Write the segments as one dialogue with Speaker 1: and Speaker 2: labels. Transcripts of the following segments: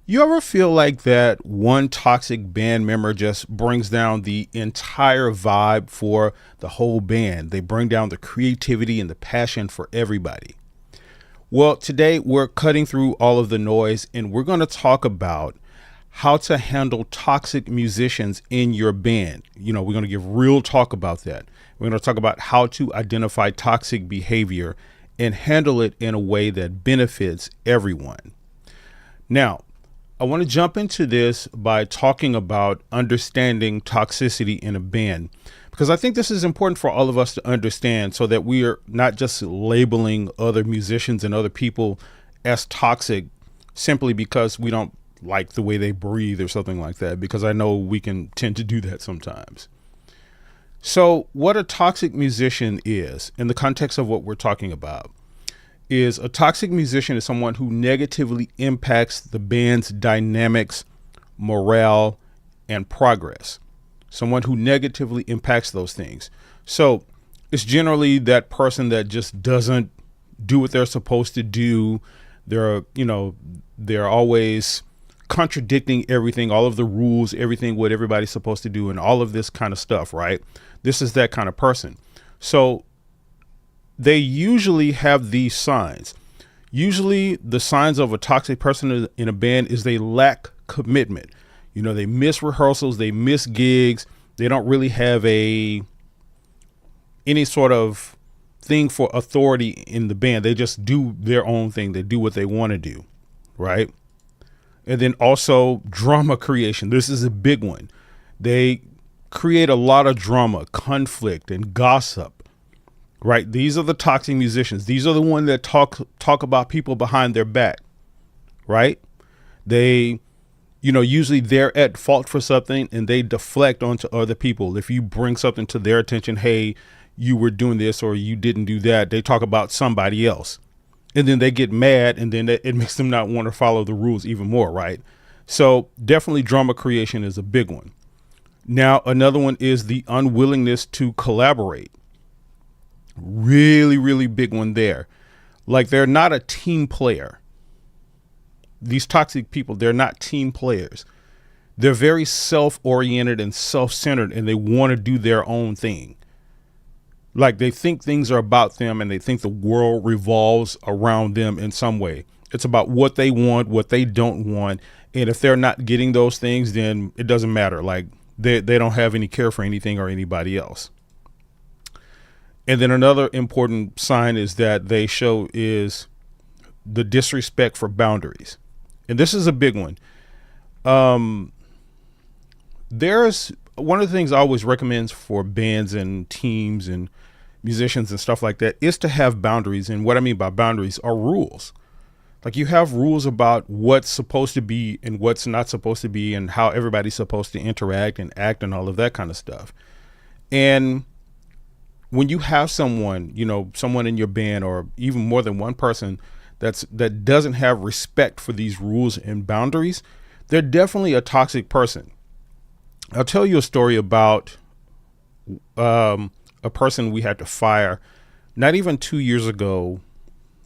Speaker 1: You ever feel like that one toxic band member just brings down the entire vibe for the whole band? They bring down the creativity and the passion for everybody. Well, today we're cutting through all of the noise and we're going to talk about how to handle toxic musicians in your band. We're going to give real talk about that. We're going to talk about how to identify toxic behavior and handle it in a way that benefits everyone. Now, I want to jump into this by talking about understanding toxicity in a band, because I think this is important for all of us to understand so that we are not just labeling other musicians and other people as toxic simply because we don't like the way they breathe or something like that, because I know we can tend to do that sometimes. So what a toxic musician is in the context of what we're talking about is a toxic musician is someone who negatively impacts the band's dynamics, morale, and progress. Someone who negatively impacts those things. So it's generally that person that just doesn't do what they're supposed to do. They're always contradicting everything, all of the rules, everything what everybody's supposed to do, and all of this kind of stuff, right? This is that kind of person. So they usually have these signs. Usually the signs of a toxic person in a band is they lack commitment. They miss rehearsals, they miss gigs. They don't really have any sort of thing for authority in the band. They just do their own thing. They do what they want to do. Right. And then also drama creation. This is a big one. They create a lot of drama, conflict, and gossip. Right. These are the toxic musicians. These are the ones that talk about people behind their back. Right. They, usually they're at fault for something and they deflect onto other people. If you bring something to their attention, hey, you were doing this or you didn't do that, they talk about somebody else. And then they get mad and then it makes them not want to follow the rules even more. Right. So definitely drama creation is a big one. Now, another one is the unwillingness to collaborate. Really, really big one there. Like they're not a team player. These toxic people, they're not team players. They're very self-oriented and self-centered, and they want to do their own thing. Like they think things are about them and they think the world revolves around them in some way. It's about what they want, what they don't want. And if they're not getting those things, then it doesn't matter. Like they don't have any care for anything or anybody else. And then another important sign is that they show is the disrespect for boundaries. And this is a big one. There's one of the things I always recommend for bands and teams and musicians and stuff like that is to have boundaries. And what I mean by boundaries are rules. Like you have rules about what's supposed to be and what's not supposed to be and how everybody's supposed to interact and act and all of that kind of stuff. And when you have someone in your band or even more than one person that doesn't have respect for these rules and boundaries, they're definitely a toxic person. I'll tell you a story about a person we had to fire not even 2 years ago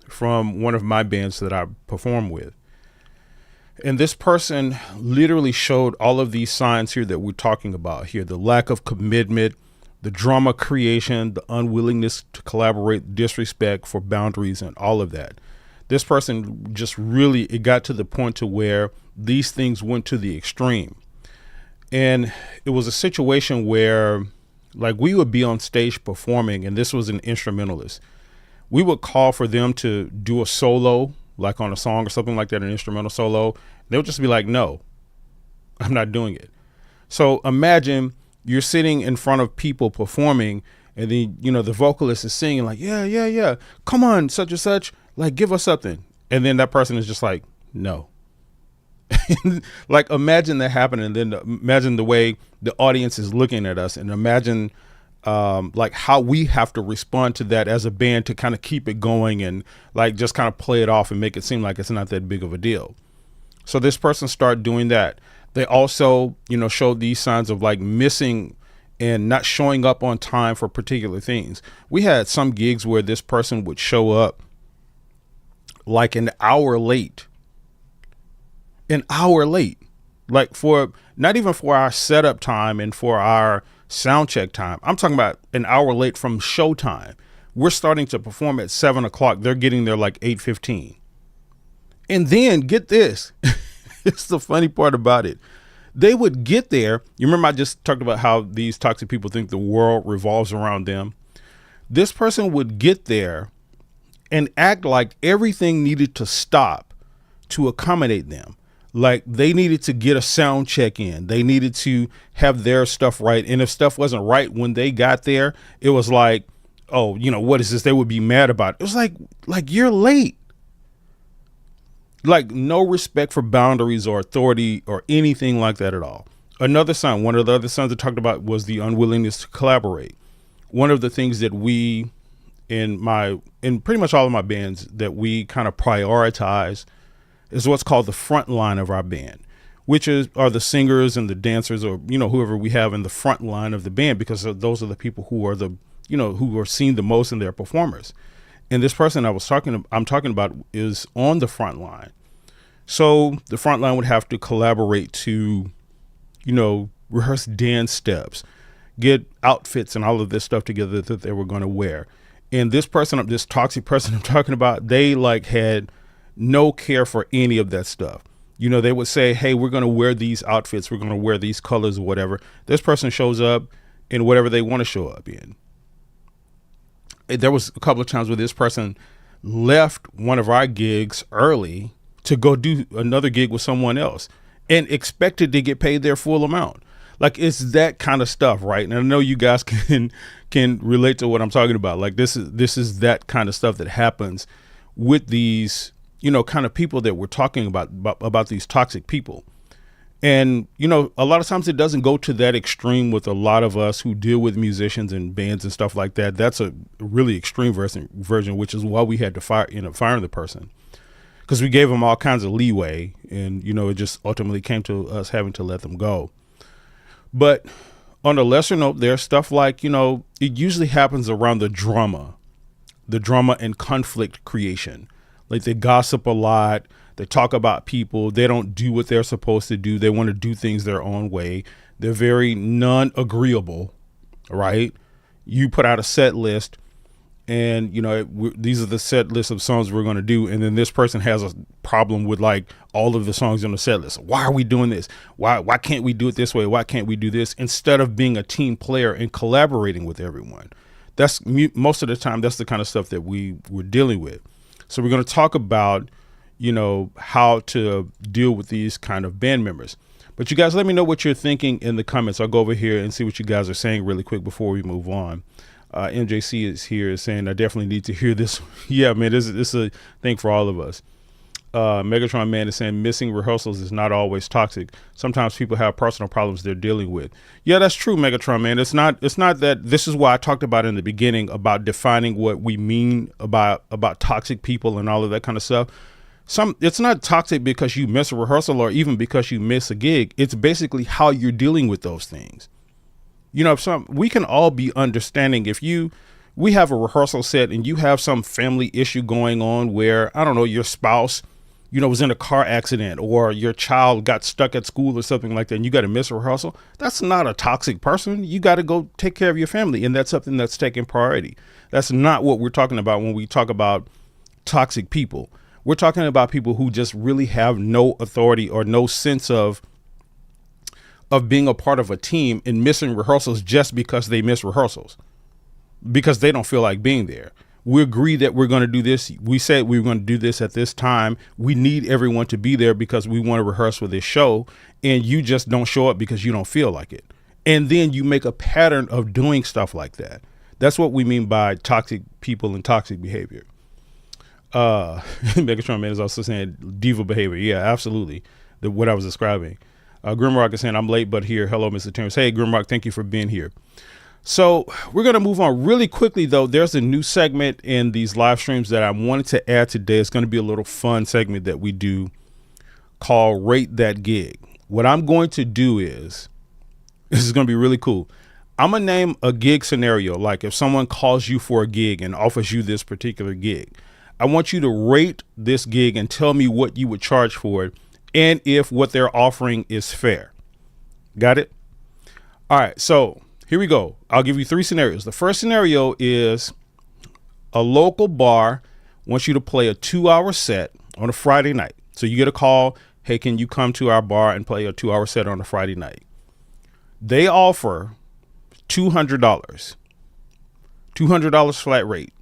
Speaker 1: from one of my bands that I perform with. And this person literally showed all of these signs here that we're talking about here: the lack of commitment, the drama creation, the unwillingness to collaborate, disrespect for boundaries, and all of that. This person just really, it got to the point to where these things went to the extreme. And it was a situation where like we would be on stage performing, and this was an instrumentalist. We would call for them to do a solo, like on a song or something like that, an instrumental solo. They would just be like, no, I'm not doing it. So imagine you're sitting in front of people performing, and then, the vocalist is singing like, yeah, come on, such and such, like, give us something. And then that person is just like, no. Like, imagine that happening. And then imagine the way the audience is looking at us, and imagine like how we have to respond to that as a band to kind of keep it going and like just kind of play it off and make it seem like it's not that big of a deal. So this person started doing that. They also, showed these signs of like missing and not showing up on time for particular things. We had some gigs where this person would show up like an hour late. an hour late, like for not even for our setup time and for our sound check time. I'm talking about an hour late from show time. We're starting to perform at 7 o'clock. They're getting there like 8:15. And then get this. It's the funny part about it. They would get there. You remember I just talked about how these toxic people think the world revolves around them. This person would get there and act like everything needed to stop to accommodate them. Like they needed to get a sound check in. They needed to have their stuff right. And if stuff wasn't right when they got there, it was like, oh, what is this? They would be mad about it. It was like you're late. Like no respect for boundaries or authority or anything like that at all. Another sign, one of the other signs I talked about was the unwillingness to collaborate. One of the things that we in pretty much all of my bands that we kind of prioritize is what's called the front line of our band, which are the singers and the dancers or, whoever we have in the front line of the band, because those are the people who are who are seen the most in their performers. And this person I'm talking about is on the front line. So the front line would have to collaborate to, rehearse dance steps, get outfits and all of this stuff together that they were going to wear. And this toxic person I'm talking about, they had no care for any of that stuff. They would say, hey, we're going to wear these outfits. We're going to wear these colors or whatever. This person shows up in whatever they want to show up in. There was a couple of times where this person left one of our gigs early to go do another gig with someone else and expected to get paid their full amount. Like it's that kind of stuff, right? And I know you guys can relate to what I'm talking about. Like this is that kind of stuff that happens with these, kind of people that we're talking about these toxic people. And, a lot of times it doesn't go to that extreme with a lot of us who deal with musicians and bands and stuff like that. That's a really extreme version, which is why we had to fire the person, because we gave them all kinds of leeway. And, it just ultimately came to us having to let them go. But on a lesser note, there's stuff like, it usually happens around the drama and conflict creation. Like they gossip a lot. They talk about people. They don't do what they're supposed to do. They want to do things their own way. They're very non-agreeable, right? You put out a set list and, these are the set list of songs we're going to do. And then this person has a problem with all of the songs on the set list. Why are we doing this? Why can't we do it this way? Why can't we do this? Instead of being a team player and collaborating with everyone. That's most of the time, that's the kind of stuff that we're dealing with. So we're going to talk about, how to deal with these kind of band members. But you guys, let me know what you're thinking in the comments. I'll go over here and see what you guys are saying really quick before we move on. MJC is here saying, I definitely need to hear this. Yeah, man, this is a thing for all of us. Megatron Man is saying missing rehearsals is not always toxic. Sometimes people have personal problems they're dealing with. Yeah, that's true, Megatron Man. It's not that. This is why I talked about in the beginning about defining what we mean about toxic people and all of that kind of stuff. It's not toxic because you miss a rehearsal or even because you miss a gig. It's basically how you're dealing with those things. We can all be understanding if we have a rehearsal set and you have some family issue going on where, I don't know, your spouse, was in a car accident or your child got stuck at school or something like that and you got to miss a rehearsal. That's not a toxic person. You got to go take care of your family. And that's something that's taking priority. That's not what we're talking about when we talk about toxic people. We're talking about people who just really have no authority or no sense of being a part of a team and missing rehearsals just because they miss rehearsals, because they don't feel like being there. We agree that we're going to do this. We said we were going to do this at this time. We need everyone to be there because we want to rehearse for this show. And you just don't show up because you don't feel like it. And then you make a pattern of doing stuff like that. That's what we mean by toxic people and toxic behavior. Megatron Man is also saying diva behavior. Yeah, absolutely. What I was describing. Grimrock is saying, I'm late, but here. Hello, Mr. Terrence. Hey, Grimrock, thank you for being here. So we're going to move on really quickly, though. There's a new segment in these live streams that I wanted to add today. It's going to be a little fun segment that we do called Rate That Gig. What I'm going to do is, this is going to be really cool. I'm going to name a gig scenario. Like if someone calls you for a gig and offers you this particular gig, I want you to rate this gig and tell me what you would charge for it and if what they're offering is fair. Got it? All right. So here we go. I'll give you 3 scenarios. The first scenario is a local bar wants you to play a 2-hour set on a Friday night. So you get a call. Hey, can you come to our bar and play a 2-hour set on a Friday night? They offer $200, $200 flat rate.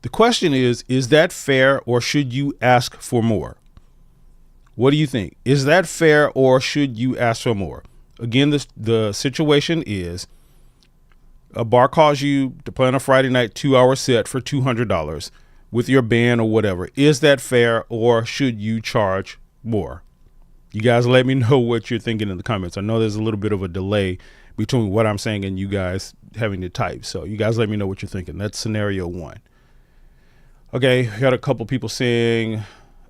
Speaker 1: The question is that fair, or should you ask for more? What do you think? Is that fair, or should you ask for more? Again, the situation is a bar calls you to play on a Friday night 2-hour set for $200 with your band or whatever. Is that fair, or should you charge more? You guys let me know what you're thinking in the comments. I know there's a little bit of a delay between what I'm saying and you guys having to type. So you guys let me know what you're thinking. That's scenario 1. Okay, got a couple people saying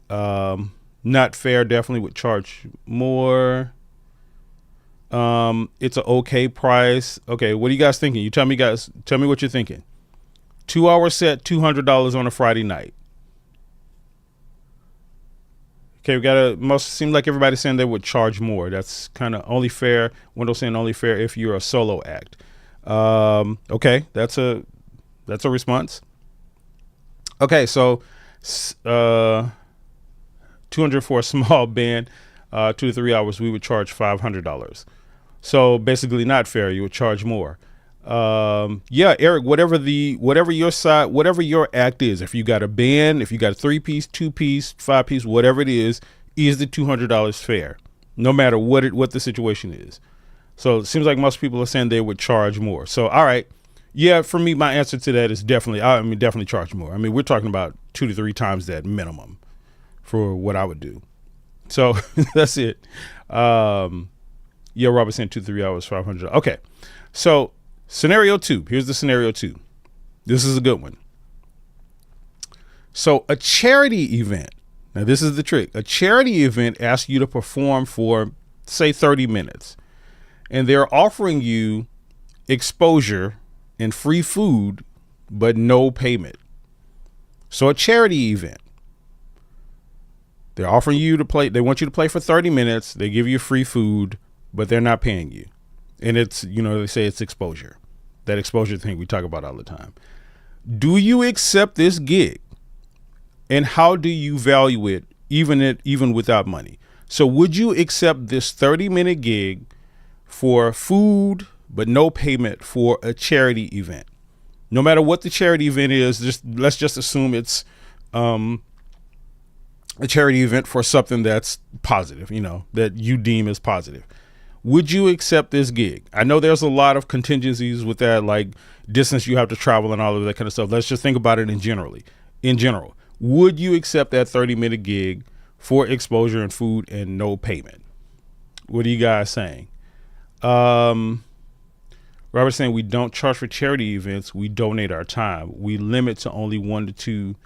Speaker 1: not fair, definitely would charge more. It's an okay price. Okay, what are you guys thinking? You tell me, guys. Tell me what you're thinking. 2-hour set, $200 on a Friday night. Okay, we got most seem like everybody's saying they would charge more. That's kind of only fair. Wendell saying only fair if you're a solo act. Okay, that's a response. Okay, so 200 for a small band, 2 to 3 hours, we would charge $500. So basically not fair. You would charge more. Yeah, Eric, whatever your side, whatever your act is, if you got a band, if you got a 3-piece, 2-piece, 5-piece, whatever it is the $200 fair, no matter what the situation is. So it seems like most people are saying they would charge more. So, all right. Yeah, for me, my answer to that is definitely charge more. I mean, we're talking about 2 to 3 times that minimum for what I would do. So that's it. Yeah, Robert saying 2 to 3 hours, $500. Okay. So scenario 2, here's the scenario 2. This is a good one. So a charity event. Now this is the trick. A charity event asks you to perform for say 30 minutes and they're offering you exposure and free food, but no payment. So a charity event, they're offering you to play. They want you to play for 30 minutes. They give you free food, but they're not paying you. And it's, they say it's exposure, that exposure thing we talk about all the time. Do you accept this gig? And how do you value it, even without money? So would you accept this 30-minute gig for food, but no payment for a charity event? No matter what the charity event is, let's just assume it's a charity event for something that's positive, that you deem as positive. Would you accept this gig? I know there's a lot of contingencies with that, like distance you have to travel and all of that kind of stuff. Let's just think about it in general. Would you accept that 30-minute gig for exposure and food and no payment? What are you guys saying? Robert's saying we don't charge for charity events. We donate our time. We limit to only 1 to 2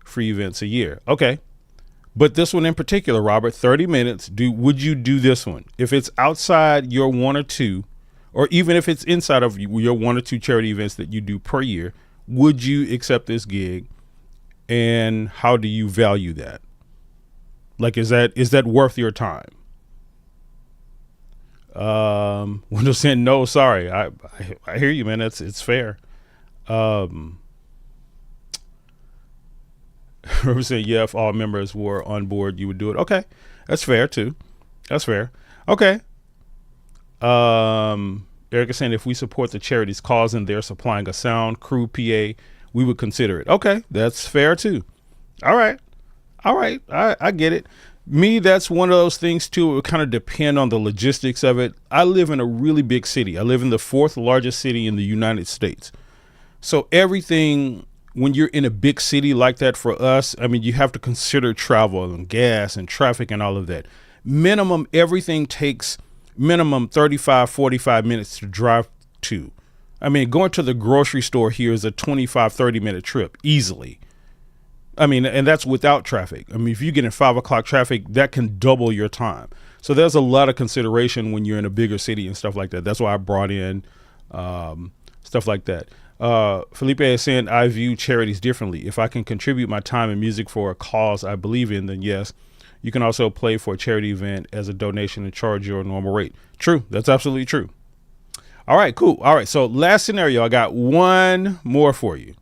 Speaker 1: free events a year. Okay. But this one in particular, Robert, 30 minutes. Would you do this one? If it's outside your 1 or 2, or even if it's inside of your 1 or 2 charity events that you do per year, would you accept this gig? And how do you value that? Like, is that worth your time? Wendell saying no, sorry. I hear you, man. It's fair. Robert saying, yeah, if all members were on board, you would do it. Okay. That's fair too. That's fair. Okay. Eric is saying if we support the charity's cause and they're supplying a sound crew PA, we would consider it. Okay. That's fair too. All right. I get it. Me, that's one of those things too. It would kind of depend on the logistics of it. I live in a really big city. I live in the 4th largest city in the United States. So everything, when you're in a big city like that for us, I mean, you have to consider travel and gas and traffic and all of that. Minimum, everything takes minimum 35, 45 minutes to drive to. I mean, going to the grocery store here is a 25, 30-minute trip easily. I mean, and that's without traffic. I mean, if you get in 5 o'clock traffic, that can double your time. So there's a lot of consideration when you're in a bigger city and stuff like that. That's why I brought in stuff like that. Felipe is saying, I view charities differently. If I can contribute my time and music for a cause I believe in, then yes. You can also play for a charity event as a donation and charge your normal rate. True. That's absolutely true. All right, cool. All right. So last scenario, I got one more for you.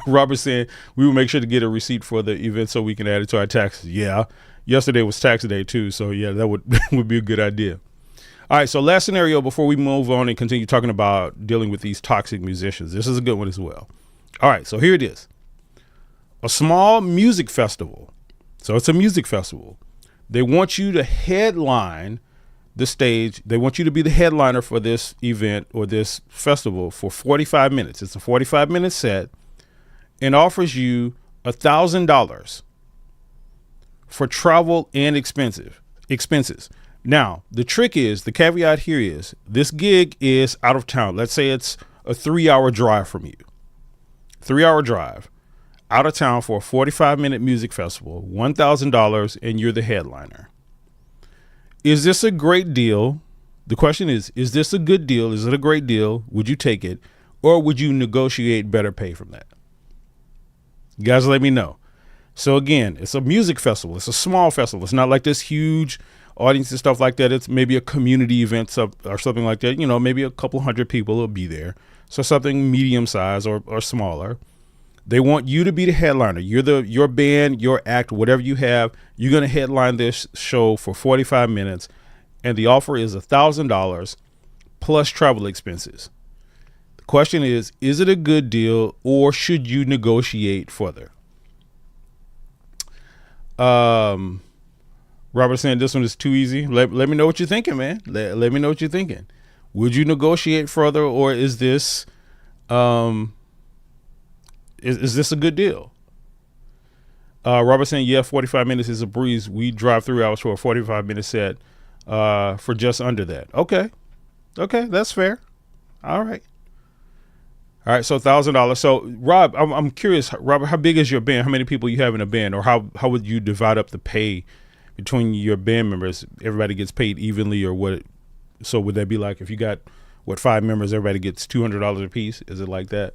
Speaker 1: Robert saying we will make sure to get a receipt for the event so we can add it to our taxes. Yeah. Yesterday was tax day too. So yeah, that would be a good idea. All right. So last scenario before we move on and continue talking about dealing with these toxic musicians. This is a good one as well. All right. So here it is. A small music festival. So it's a music festival. They want you to headline the stage. They want you to be the headliner for this event or this festival for 45 minutes. It's a 45-minute set and offers you $1,000 for travel and expenses. Now, the caveat here is this gig is out of town. Let's say it's a 3-hour drive from you. 3-hour drive out of town for a 45-minute music festival, $1,000, and you're the headliner. Is this a great deal? The question is this a good deal? Is it a great deal? Would you take it? Or would you negotiate better pay from that? You guys let me know. So again, it's a music festival. It's a small festival. It's not like this huge audience and stuff like that. It's maybe a community event or something like that. Maybe a couple hundred people will be there. So something medium size or smaller. They want you to be the headliner. Your band, your act, whatever you have, you're going to headline this show for 45 minutes. And the offer is $1,000 plus travel expenses. The question is it a good deal or should you negotiate further? Robert saying this one is too easy. Let me know what you're thinking, man. Let me know what you're thinking. Would you negotiate further or is this, is this a good deal? Robert saying, yeah, 45 minutes is a breeze. We drive 3 hours for a 45-minute set for just under that. Okay, that's fair. All right. So $1,000. So Rob, I'm curious, Robert, how big is your band? How many people you have in a band, or how would you divide up the pay between your band members? Everybody gets paid evenly, or what? So would that be like if you got 5 members, everybody gets $200 a piece? Is it like that?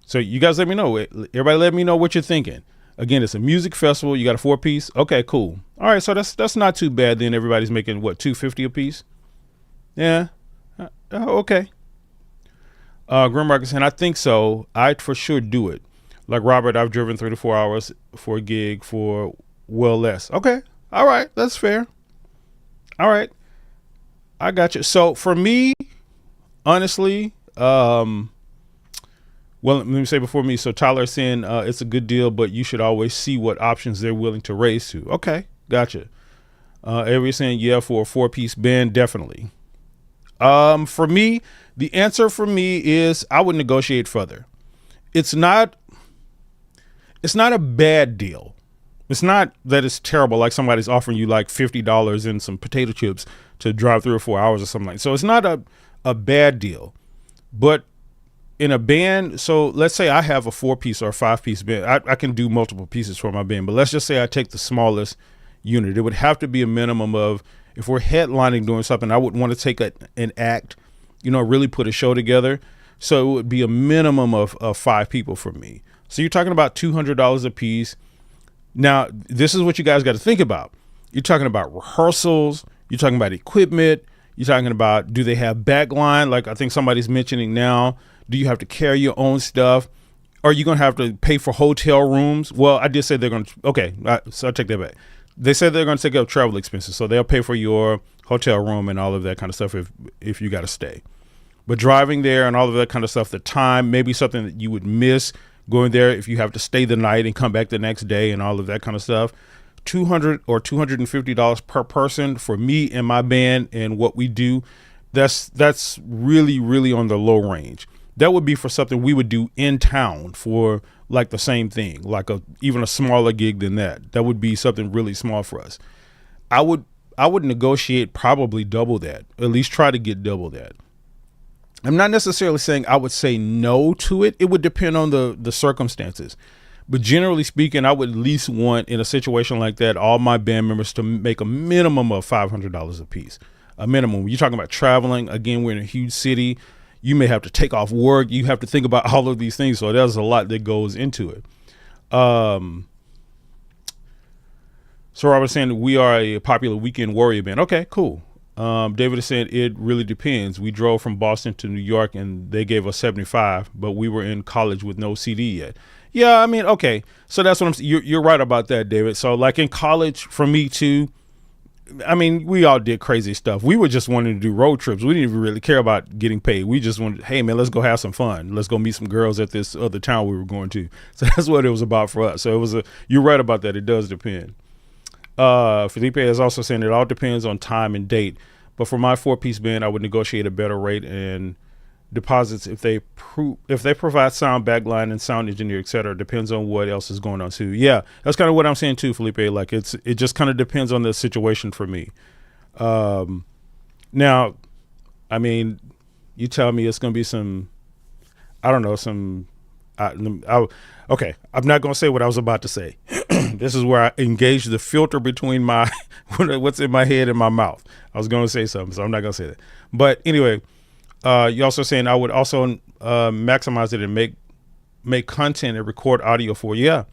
Speaker 1: So you guys let me know. Everybody let me know what you're thinking. Again, it's a music festival. You got a 4-piece. Okay, cool. All right. So that's not too bad. Then everybody's making $250 a piece. Yeah. Okay. Grim Marcus saying, I think so. I'd for sure do it. Like Robert, I've driven 3 to 4 hours for a gig for well less. Okay. All right. That's fair. All right. I got you. So for me, honestly, well, let me say before me. So Tyler saying it's a good deal, but you should always see what options they're willing to raise to. Okay, gotcha. Avery saying, yeah, for a 4-piece band, definitely. For me, the answer for me is I would negotiate further. It's not a bad deal. It's not that it's terrible, like somebody's offering you like $50 and some potato chips to drive 3 or 4 hours or something like that. So it's not a bad deal, but in a band, so let's say I have a 4-piece or a 5-piece band. I can do multiple pieces for my band, but let's just say I take the smallest unit. It would have to be a minimum of, if we're headlining doing something, I would want to take an act, really put a show together. So it would be a minimum of 5 people for me. So you're talking about $200 a piece. Now, this is what you guys got to think about. You're talking about rehearsals. You're talking about equipment. You're talking about, do they have backline? Like I think somebody's mentioning now. Do you have to carry your own stuff? Are you going to have to pay for hotel rooms? Well, I did say they're going to. Okay, so I'll take that back. They said they're going to take up travel expenses. So they'll pay for your hotel room and all of that kind of stuff if you got to stay. But driving there and all of that kind of stuff, the time, maybe something that you would miss going there if you have to stay the night and come back the next day and all of that kind of stuff. $200 or $250 per person for me and my band and what we do. That's really, really on the low range. That would be for something we would do in town for like the same thing, like even a smaller gig than that. That would be something really small for us. I would negotiate probably double that, at least try to get double that. I'm not necessarily saying I would say no to it. It would depend on the circumstances. But generally speaking, I would at least want, in a situation like that, all my band members to make a minimum of $500 a piece. A minimum. You're talking about traveling. Again, we're in a huge city. You may have to take off work. You have to think about all of these things. So there's a lot that goes into it. Um, so Robert is saying we are a popular weekend warrior band. Okay, cool. David is saying it really depends. We drove from Boston to New York and they gave us 75, but we were in college with no CD yet. Yeah, I mean, okay. So that's what you're right about that, David. So like in college for me too, I mean, we all did crazy stuff. We were just wanting to do road trips. We didn't even really care about getting paid. We just wanted, hey man, let's go have some fun. Let's go meet some girls at this other town we were going to. So that's what it was about for us. So you're right about that. It does depend. Felipe is also saying it all depends on time and date. But for my 4-piece band, I would negotiate a better rate and deposits if they provide sound, backline, and sound engineer, etc. Depends on what else is going on too. Yeah, that's kind of what I'm saying too, Felipe. Like it just kind of depends on the situation for me. Now, I mean, you tell me it's going to be some, I don't know, some. Okay, I'm not going to say what I was about to say. This is where I engage the filter between my what's in my head and my mouth. I was going to say something, so I'm not going to say that. But anyway, you're also saying I would also maximize it and make content and record audio for. Yeah,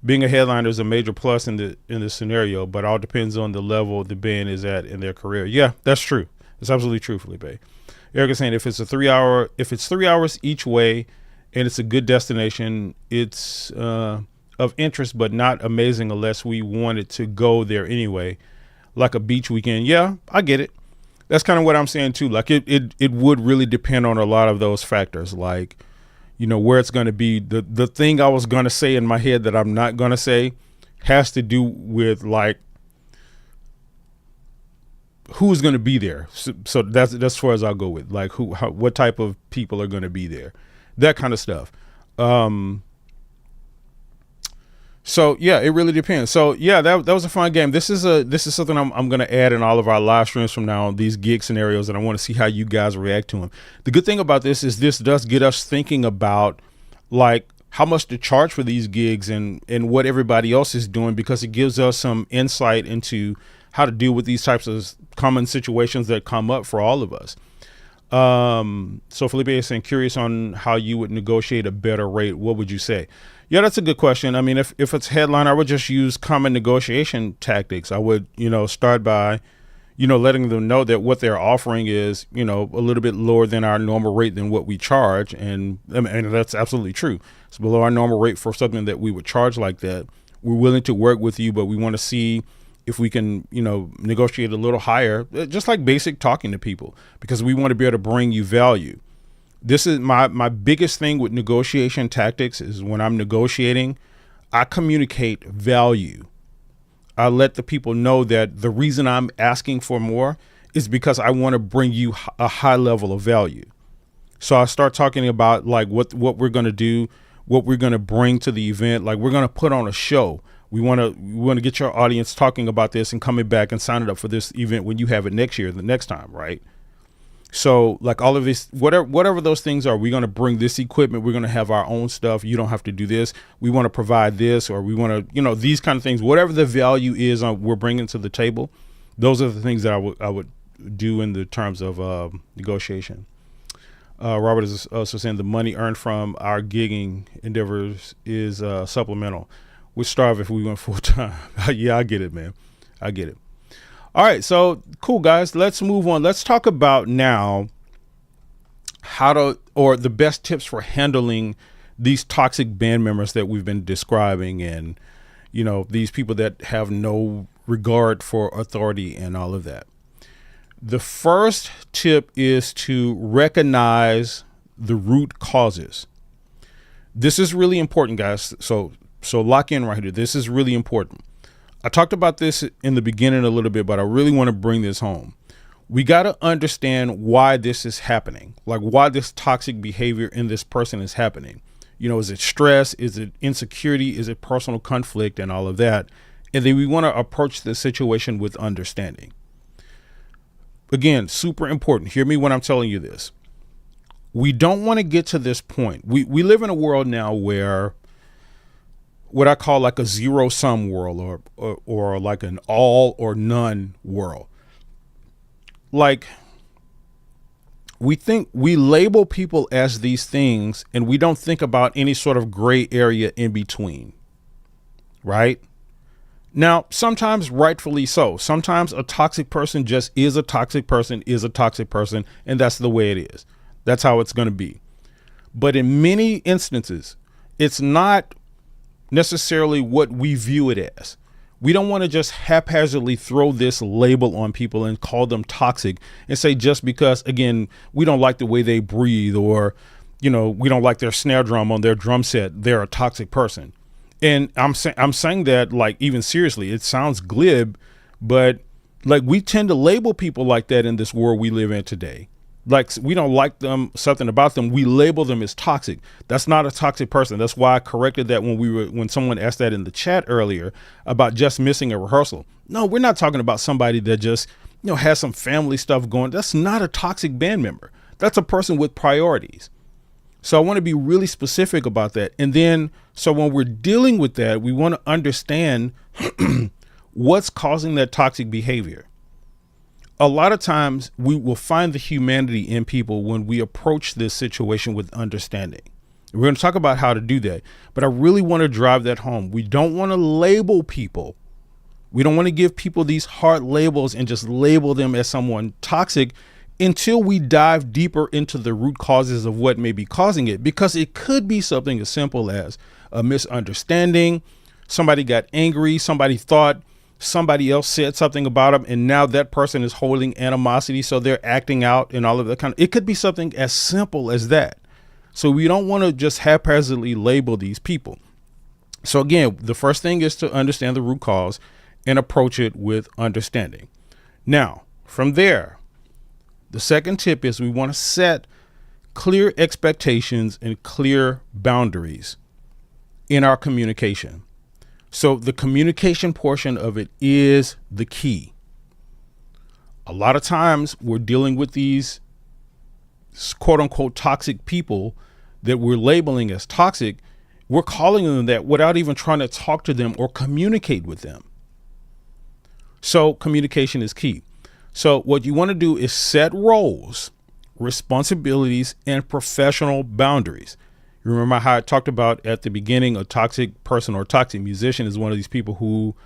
Speaker 1: being a headliner is a major plus in this scenario, but all depends on the level the band is at in their career. Yeah, that's true. It's absolutely true, Felipe. Eric is saying if it's 3 hours each way and it's a good destination, it's of interest but not amazing unless we wanted to go there anyway, like a beach weekend. Yeah, I get it. That's kind of what I'm saying too. Like it would really depend on a lot of those factors, like, you know, where it's going to be. The thing I was going to say in my head that I'm not going to say has to do with like who's going to be there. So that's as far as I'll go with, like what type of people are going to be there, that kind of stuff. So yeah, it really depends. So yeah, that was a fun game. This is something I'm going to add in all of our live streams from now on, these gig scenarios, and I want to see how you guys react to them. The good thing about this is this does get us thinking about like how much to charge for these gigs and what everybody else is doing, because it gives us some insight into how to deal with these types of common situations that come up for all of us. So Felipe is saying, curious on how you would negotiate a better rate. What would you say? Yeah, that's a good question. I mean, if it's headline, I would just use common negotiation tactics. I would, start by, letting them know that what they're offering is, a little bit lower than our normal rate than what we charge. And that's absolutely true. It's below our normal rate for something that we would charge like that. We're willing to work with you, but we want to see if we can, negotiate a little higher, just like basic talking to people, because we want to be able to bring you value. This is my biggest thing with negotiation tactics is when I'm negotiating, I communicate value. I let the people know that the reason I'm asking for more is because I want to bring you a high level of value. So I start talking about like what we're going to do, what we're going to bring to the event. Like we're going to put on a show. We want to get your audience talking about this and coming back and signing up for this event when you have it next year, the next time, right? So like all of this, whatever those things are, we're going to bring this equipment. We're going to have our own stuff. You don't have to do this. We want to provide this, or we want to, these kind of things, whatever the value is we're bringing to the table. Those are the things that I would do in the terms of negotiation. Robert is also saying the money earned from our gigging endeavors is supplemental. We'd starve if we went full time. Yeah, I get it, man. I get it. All right. So cool, guys. Let's move on. Let's talk about now the best tips for handling these toxic band members that we've been describing, and, these people that have no regard for authority and all of that. The first tip is to recognize the root causes. This is really important, guys. So lock in right here. This is really important. I talked about this in the beginning a little bit, but I really want to bring this home. We got to understand why this is happening, like why this toxic behavior in this person is happening. Is it stress? Is it insecurity? Is it personal conflict and all of that? And then we want to approach the situation with understanding. Again, super important. Hear me when I'm telling you this. We don't want to get to this point. We live in a world now where what I call like a zero-sum world or like an all or none world. Like we label people as these things and we don't think about any sort of gray area in between. right? Now, sometimes rightfully so. Sometimes a toxic person just is a toxic person, and that's the way it is. That's how it's going to be. But in many instances, it's not necessarily what we view it as. We don't want to just haphazardly throw this label on people and call them toxic and say just because, again, we don't like the way they breathe, or, we don't like their snare drum on their drum set, they're a toxic person. And I'm saying that, like, even seriously, it sounds glib, but like, we tend to label people like that in this world we live in today. Like, we don't like them, something about them, we label them as toxic. That's not a toxic person. That's why I corrected that when someone asked that in the chat earlier about just missing a rehearsal. No, we're not talking about somebody that just, has some family stuff going. That's not a toxic band member. That's a person with priorities. So I want to be really specific about that. And then, so when we're dealing with that, we want to understand what's causing that toxic behavior. A lot of times we will find the humanity in people when we approach this situation with understanding. We're going to talk about how to do that, but I really want to drive that home. We don't want to label people. We don't want to give people these hard labels and just label them as someone toxic until we dive deeper into the root causes of what may be causing it, because it could be something as simple as a misunderstanding. Somebody got angry. Somebody thought somebody else said something about them, and now that person is holding animosity, so they're acting out and all of that kind of. It could be something as simple as that. So we don't want to just haphazardly label these people. So again, the first thing is to understand the root cause and approach it with understanding. Now, from there, the second tip is we want to set clear expectations and clear boundaries in our communication. So the communication portion of it is the key. A lot of times we're dealing with these quote unquote toxic people that we're labeling as toxic. We're calling them that without even trying to talk to them or communicate with them. So communication is key. So what you want to do is set roles, responsibilities, and professional boundaries. You remember how I talked about at the beginning, a toxic person or toxic musician is one of these people who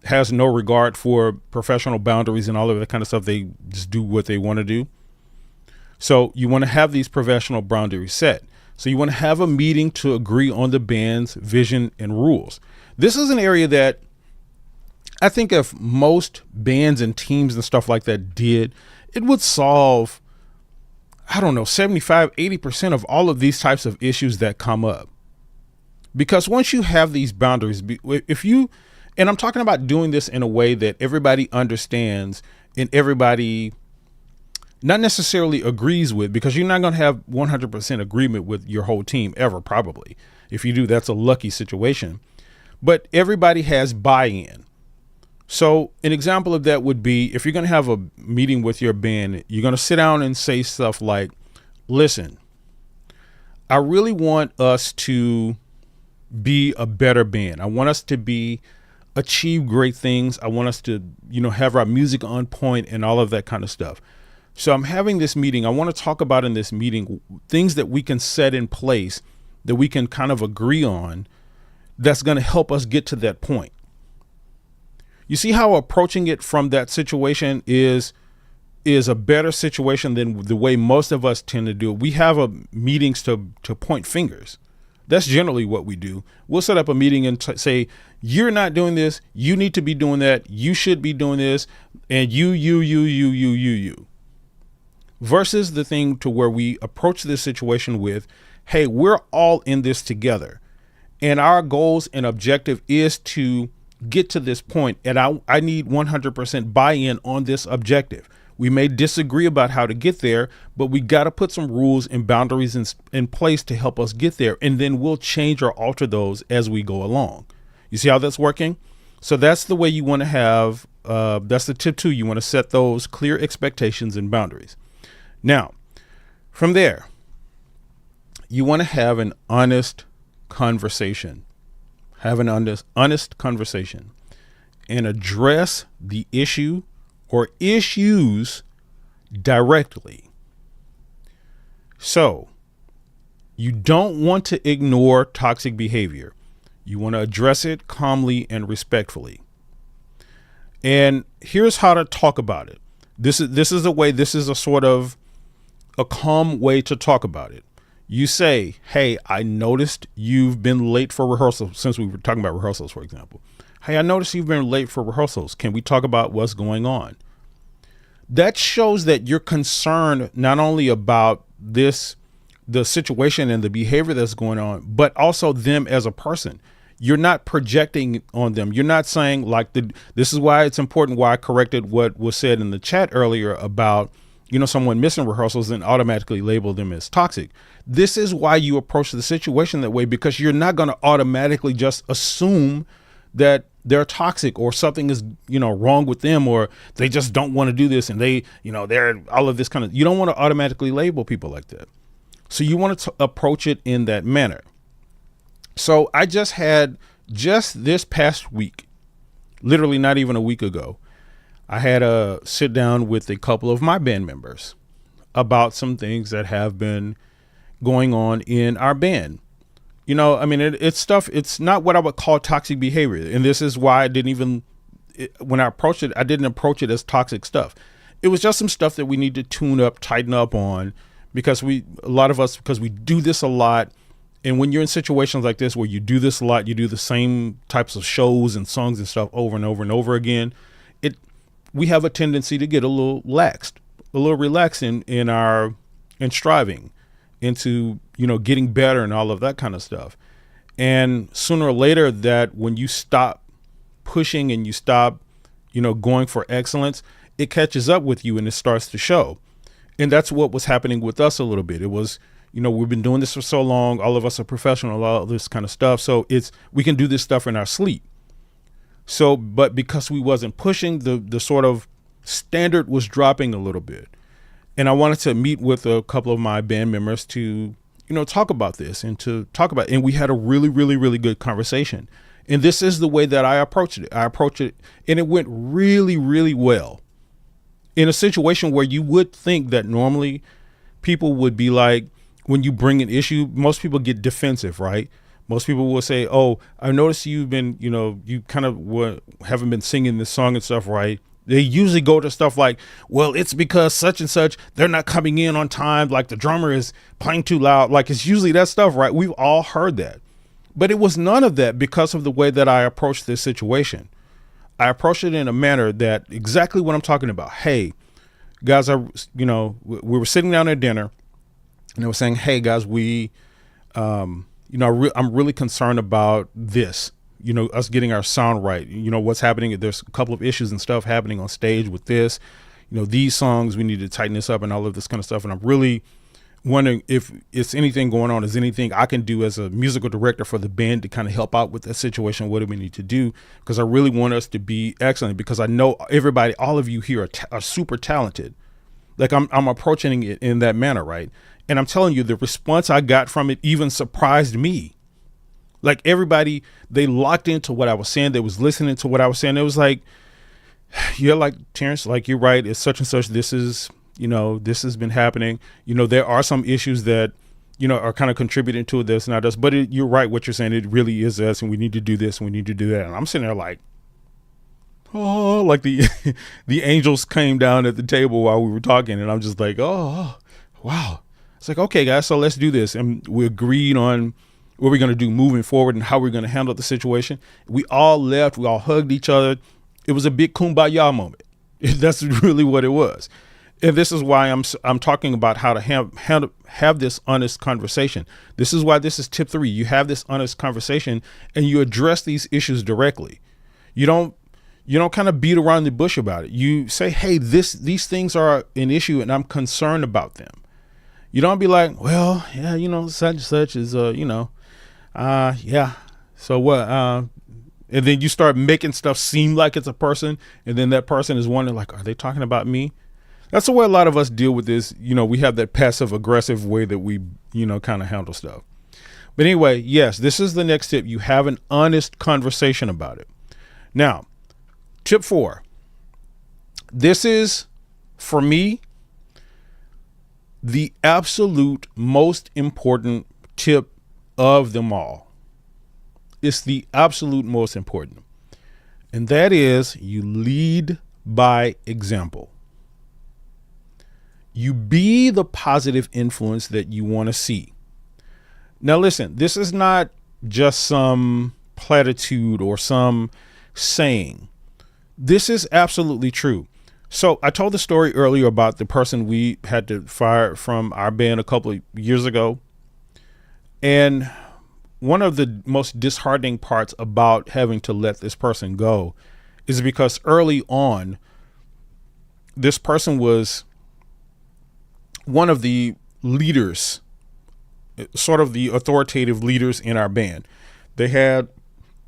Speaker 1: has no regard for professional boundaries and all of that kind of stuff. They just do what they want to do. So you want to have these professional boundaries set. So you want to have a meeting to agree on the band's vision and rules. This is an area that I think if most bands and teams and stuff like that did, it would solve, 75, 80% of all of these types of issues that come up. Because once you have these boundaries, and I'm talking about doing this in a way that everybody understands and everybody not necessarily agrees with, because you're not going to have 100% agreement with your whole team ever, probably. If you do, that's a lucky situation. But everybody has buy-in. So an example of that would be if you're going to have a meeting with your band, you're going to sit down and say stuff like, listen, I really want us to be a better band. I want us to achieve great things. I want us to, have our music on point and all of that kind of stuff. So I'm having this meeting. I want to talk about in this meeting things that we can set in place that we can kind of agree on that's going to help us get to that point. You see how approaching it from that situation is a better situation than the way most of us tend to do it. We have meetings to point fingers. That's generally what we do. We'll set up a meeting and say, you're not doing this. You need to be doing that. You should be doing this. And you. Versus the thing to where we approach this situation with, hey, we're all in this together. And our goals and objective is to get to this point, and I need 100% buy-in on this objective. We may disagree about how to get there, but we got to put some rules and boundaries in place to help us get there, and then we'll change or alter those as we go along. You see how that's working? So that's the way you want to have, that's the tip 2. You want to set those clear expectations and boundaries. Now, from there, you want to have an honest conversation. Have an honest conversation and address the issue or issues directly. So you don't want to ignore toxic behavior. You want to address it calmly and respectfully. And here's how to talk about it. This is a way, this is a sort of a calm way to talk about it. You say, hey, I noticed you've been late for rehearsal, since we were talking about rehearsals, for example. Hey, I noticed you've been late for rehearsals. Can we talk about what's going on? That shows that you're concerned not only about the situation and the behavior that's going on, but also them as a person. You're not projecting on them. You're not saying like this is why it's important, why I corrected what was said in the chat earlier about, someone missing rehearsals and automatically label them as toxic. This is why you approach the situation that way, because you're not going to automatically just assume that they're toxic or something is, wrong with them, or they just don't want to do this. And they're all of this kind of, you don't want to automatically label people like that. So you want to approach it in that manner. So I just this past week, literally not even a week ago, I had a sit down with a couple of my band members about some things that have been going on in our band. It's stuff, it's not what I would call toxic behavior. And this is why when I approached it, I didn't approach it as toxic stuff. It was just some stuff that we need to tune up, tighten up on, because we do this a lot. And when you're in situations like this, where you do this a lot, you do the same types of shows and songs and stuff over and over and over again, we have a tendency to get a little relaxed in striving into, getting better and all of that kind of stuff. And sooner or later, that when you stop pushing and you stop, going for excellence, it catches up with you and it starts to show. And that's what was happening with us a little bit. It was, we've been doing this for so long. All of us are professional, all this kind of stuff. So we can do this stuff in our sleep. So, but because we wasn't pushing, the sort of standard was dropping a little bit. And I wanted to meet with a couple of my band members to, talk about this and we had a really, really, really good conversation. And this is the way that I approached it. And it went really, really well. In a situation where you would think that normally people would be like, when you bring an issue, most people get defensive, right? Most people will say, oh, I noticed you've been, you kind of haven't been singing this song and stuff, right? They usually go to stuff like, well, it's because such and such, they're not coming in on time. Like the drummer is playing too loud. Like it's usually that stuff, right? We've all heard that. But it was none of that because of the way that I approached this situation. I approached it in a manner that exactly what I'm talking about. Hey, guys, we were sitting down at dinner and they were saying, hey, guys, I'm really concerned about this, us getting our sound right. What's happening. There's a couple of issues and stuff happening on stage with this, these songs, we need to tighten this up and all of this kind of stuff. And I'm really wondering if it's anything going on, is anything I can do as a musical director for the band to kind of help out with that situation. What do we need to do? Because I really want us to be excellent, because I know all of you here are super talented. Like I'm approaching it in that manner. Right. And I'm telling you, the response I got from it even surprised me. Like everybody, they locked into what I was saying. They was listening to what I was saying. It was like, yeah, like Terrence, like you're right. It's such and such. This is, this has been happening. There are some issues that, are kind of contributing to this, not us. But you're right. What you're saying, it really is us, and we need to do this and we need to do that. And I'm sitting there like, oh, like the angels came down at the table while we were talking, and I'm just like, oh, wow. It's like, okay, guys, so let's do this. And we agreed on what we're going to do moving forward and how we're going to handle the situation. We all left. We all hugged each other. It was a big kumbaya moment. That's really what it was. And this is why I'm talking about how to have this honest conversation. This is why this is tip 3. You have this honest conversation and you address these issues directly. You don't kind of beat around the bush about it. You say, hey, these things are an issue and I'm concerned about them. You don't be like, well, yeah, such and such is, yeah. So what? And then you start making stuff seem like it's a person. And then that person is wondering, like, are they talking about me? That's the way a lot of us deal with this. We have that passive aggressive way that we, kind of handle stuff. But anyway, yes, this is the next tip. You have an honest conversation about it. Now, tip 4. This is, for me, the absolute most important tip of them all. It's the absolute most important. And that is, you lead by example. You be the positive influence that you want to see. Now, listen, this is not just some platitude or some saying. This is absolutely true. So I told the story earlier about the person we had to fire from our band a couple of years ago. And one of the most disheartening parts about having to let this person go is because early on, this person was one of the leaders, sort of the authoritative leaders in our band. They had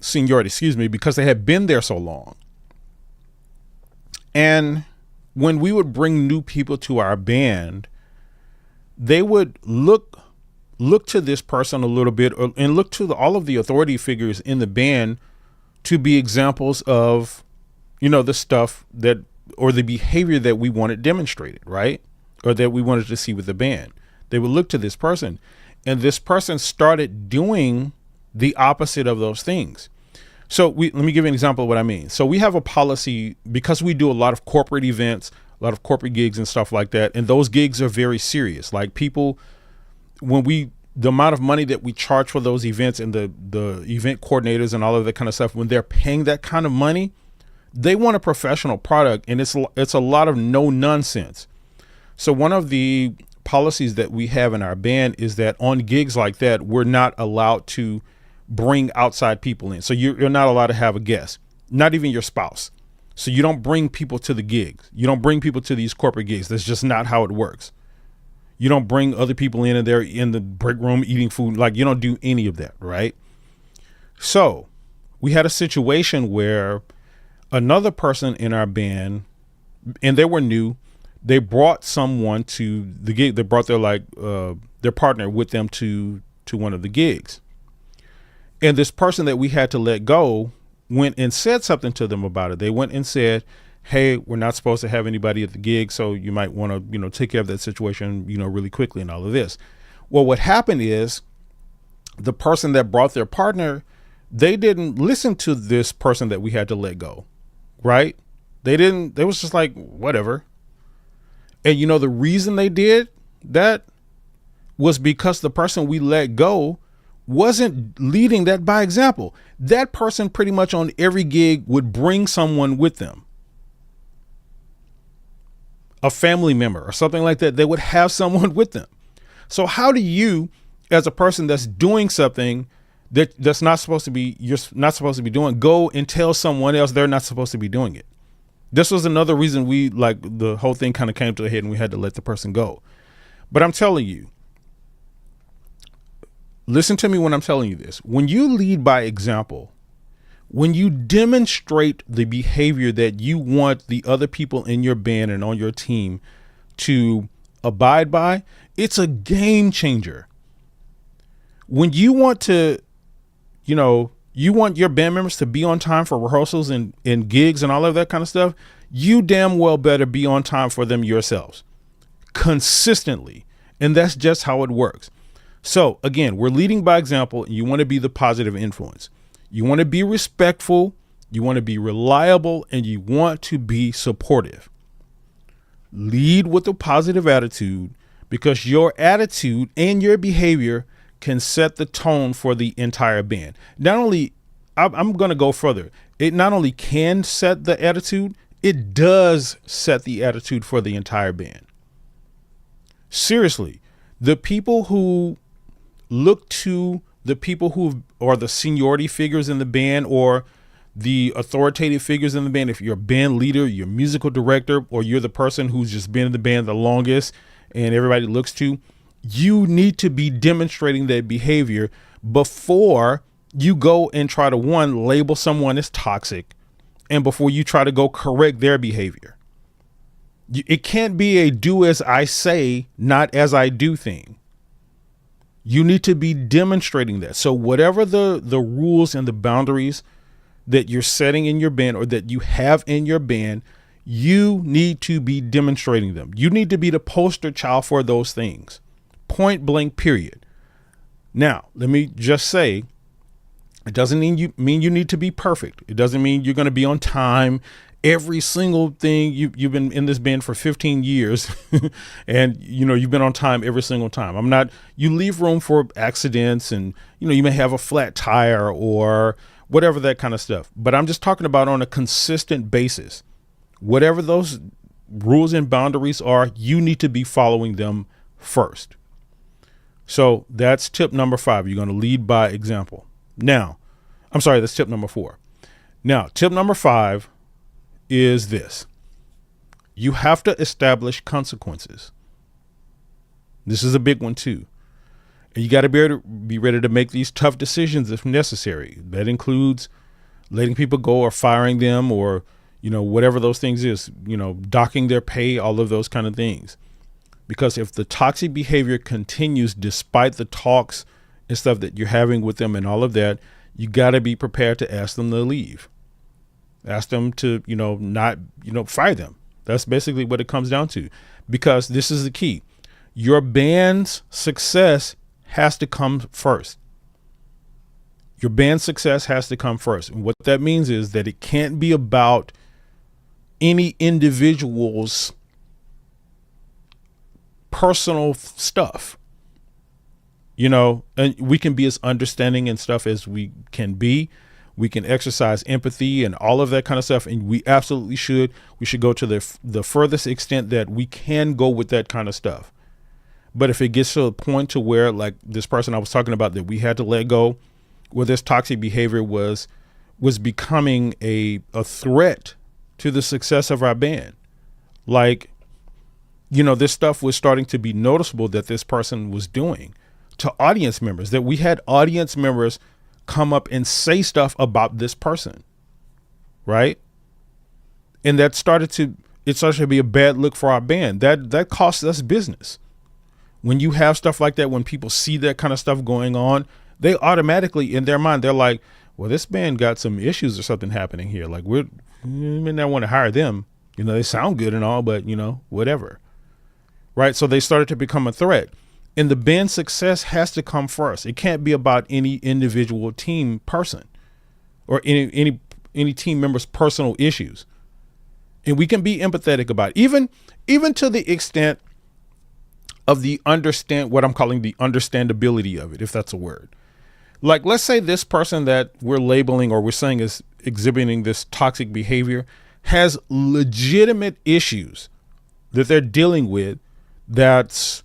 Speaker 1: seniority, because they had been there so long. And when we would bring new people to our band, they would look to this person a little bit, and look to all of the authority figures in the band to be examples of, the stuff that, or the behavior that we wanted demonstrated, right? Or that we wanted to see with the band. They would look to this person, and this person started doing the opposite of those things. So let me give you an example of what I mean. So we have a policy, because we do a lot of corporate events, a lot of corporate gigs and stuff like that. And those gigs are very serious. Like people, the amount of money that we charge for those events, and the event coordinators and all of that kind of stuff, when they're paying that kind of money, they want a professional product, and it's a lot of no nonsense. So one of the policies that we have in our band is that on gigs like that, we're not allowed to bring outside people in. So you're not allowed to have a guest, not even your spouse. So you don't bring people to the gigs. You don't bring people to these corporate gigs. That's just not how it works. You don't bring other people in and they're in the break room eating food. Like, you don't do any of that, right? So we had a situation where another person in our band, and they were new, they brought someone to the gig. They brought their partner with them to one of the gigs. And this person that we had to let go went and said something to them about it. They went and said, hey, we're not supposed to have anybody at the gig, so you might want to, take care of that situation, really quickly and all of this. Well, what happened is the person that brought their partner, they didn't listen to this person that we had to let go, right? They was just like, whatever. And the reason they did that was because the person we let go wasn't leading that by example. That person pretty much on every gig would bring someone with them, a family member or something like that. They would have someone with them. So how do you, as a person that's doing something that's not supposed to be, you're not supposed to be doing, go and tell someone else they're not supposed to be doing it? This was another reason the whole thing kind of came to a head and we had to let the person go. But I'm telling you, listen to me when I'm telling you this. When you lead by example, when you demonstrate the behavior that you want the other people in your band and on your team to abide by, it's a game changer. When you want to, you want your band members to be on time for rehearsals and gigs and all of that kind of stuff, you damn well better be on time for them yourselves consistently. And that's just how it works. So again, we're leading by example, and you want to be the positive influence. You want to be respectful, you want to be reliable, and you want to be supportive. Lead with a positive attitude, because your attitude and your behavior can set the tone for the entire band. Not only, I'm going to go further. It not only can set the attitude, it does set the attitude for the entire band. Seriously, the people who look to the people who are the seniority figures in the band or the authoritative figures in the band, if you're a band leader, you're a musical director, or you're the person who's just been in the band the longest and everybody looks to, you need to be demonstrating that behavior before you go and try to, one, label someone as toxic, and before you try to go correct their behavior. It can't be a do as I say, not as I do thing. You need to be demonstrating that. So whatever the rules and the boundaries that you're setting in your band or that you have in your band, you need to be demonstrating them. You need to be the poster child for those things. Point blank, period. Now, let me just say It doesn't mean you need to be perfect. It doesn't mean you're going to be on time. Every single thing you've been in this band for 15 years and you've been on time every single time. You leave room for accidents and you may have a flat tire or whatever, that kind of stuff. But I'm just talking about on a consistent basis. Whatever those rules and boundaries are, you need to be following them first. So that's tip number 5. You're going to lead by example. Now, I'm sorry, that's tip number 4. Now, tip number 5 is this. You have to establish consequences. This is a big one too. And you got to be ready to make these tough decisions if necessary. That includes letting people go or firing them or, whatever those things is, docking their pay, all of those kind of things. Because if the toxic behavior continues despite the talks and stuff that you're having with them and all of that, you got to be prepared to ask them to leave. Ask them to, not, fire them. That's basically what it comes down to, because this is the key. Your band's success has to come first. Your band's success has to come first. And what that means is that it can't be about any individual's personal stuff, and we can be as understanding and stuff as we can be. We can exercise empathy and all of that kind of stuff. And we absolutely should. We should go to the furthest extent that we can go with that kind of stuff. But if it gets to a point to where, like this person I was talking about that we had to let go, where this toxic behavior was becoming a threat to the success of our band, like, this stuff was starting to be noticeable that this person was doing to audience members, that we had audience members come up and say stuff about this person. Right. And it started to be a bad look for our band. That costs us business. When you have stuff like that, when people see that kind of stuff going on, they automatically in their mind, they're like, well, this band got some issues or something happening here. Like we may not want to hire them. They sound good and all, but whatever. Right. So they started to become a threat. And the band's success has to come first. It can't be about any individual team person or any team member's personal issues. And we can be empathetic about it, even to the extent of what I'm calling the understandability of it, if that's a word. Like, let's say this person that we're labeling or we're saying is exhibiting this toxic behavior has legitimate issues that they're dealing with that's,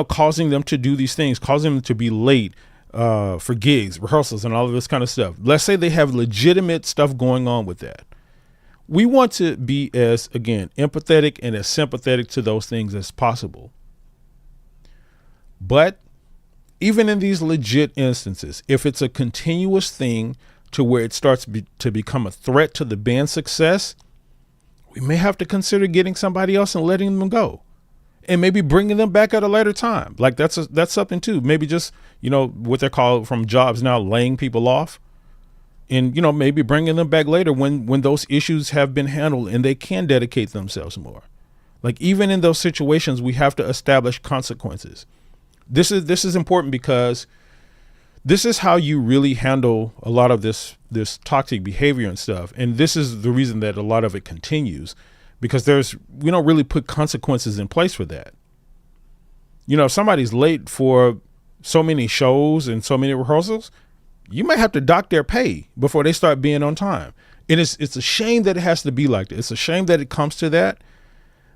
Speaker 1: causing them to do these things, causing them to be late for gigs, rehearsals, and all of this kind of stuff. Let's say they have legitimate stuff going on with that. We want to be as, again, empathetic and as sympathetic to those things as possible. But even in these legit instances, if it's a continuous thing to where it starts to become a threat to the band's success, we may have to consider getting somebody else and letting them go. And maybe bringing them back at a later time. Like that's something too. Maybe just, what they're called from jobs now, laying people off, and, maybe bringing them back later when those issues have been handled and they can dedicate themselves more. Like even in those situations, we have to establish consequences. This is important because this is how you really handle a lot of this toxic behavior and stuff. And this is the reason that a lot of it continues. Because we don't really put consequences in place for that. If somebody's late for so many shows and so many rehearsals, you might have to dock their pay before they start being on time. And it's a shame that it has to be like that. It's a shame that it comes to that.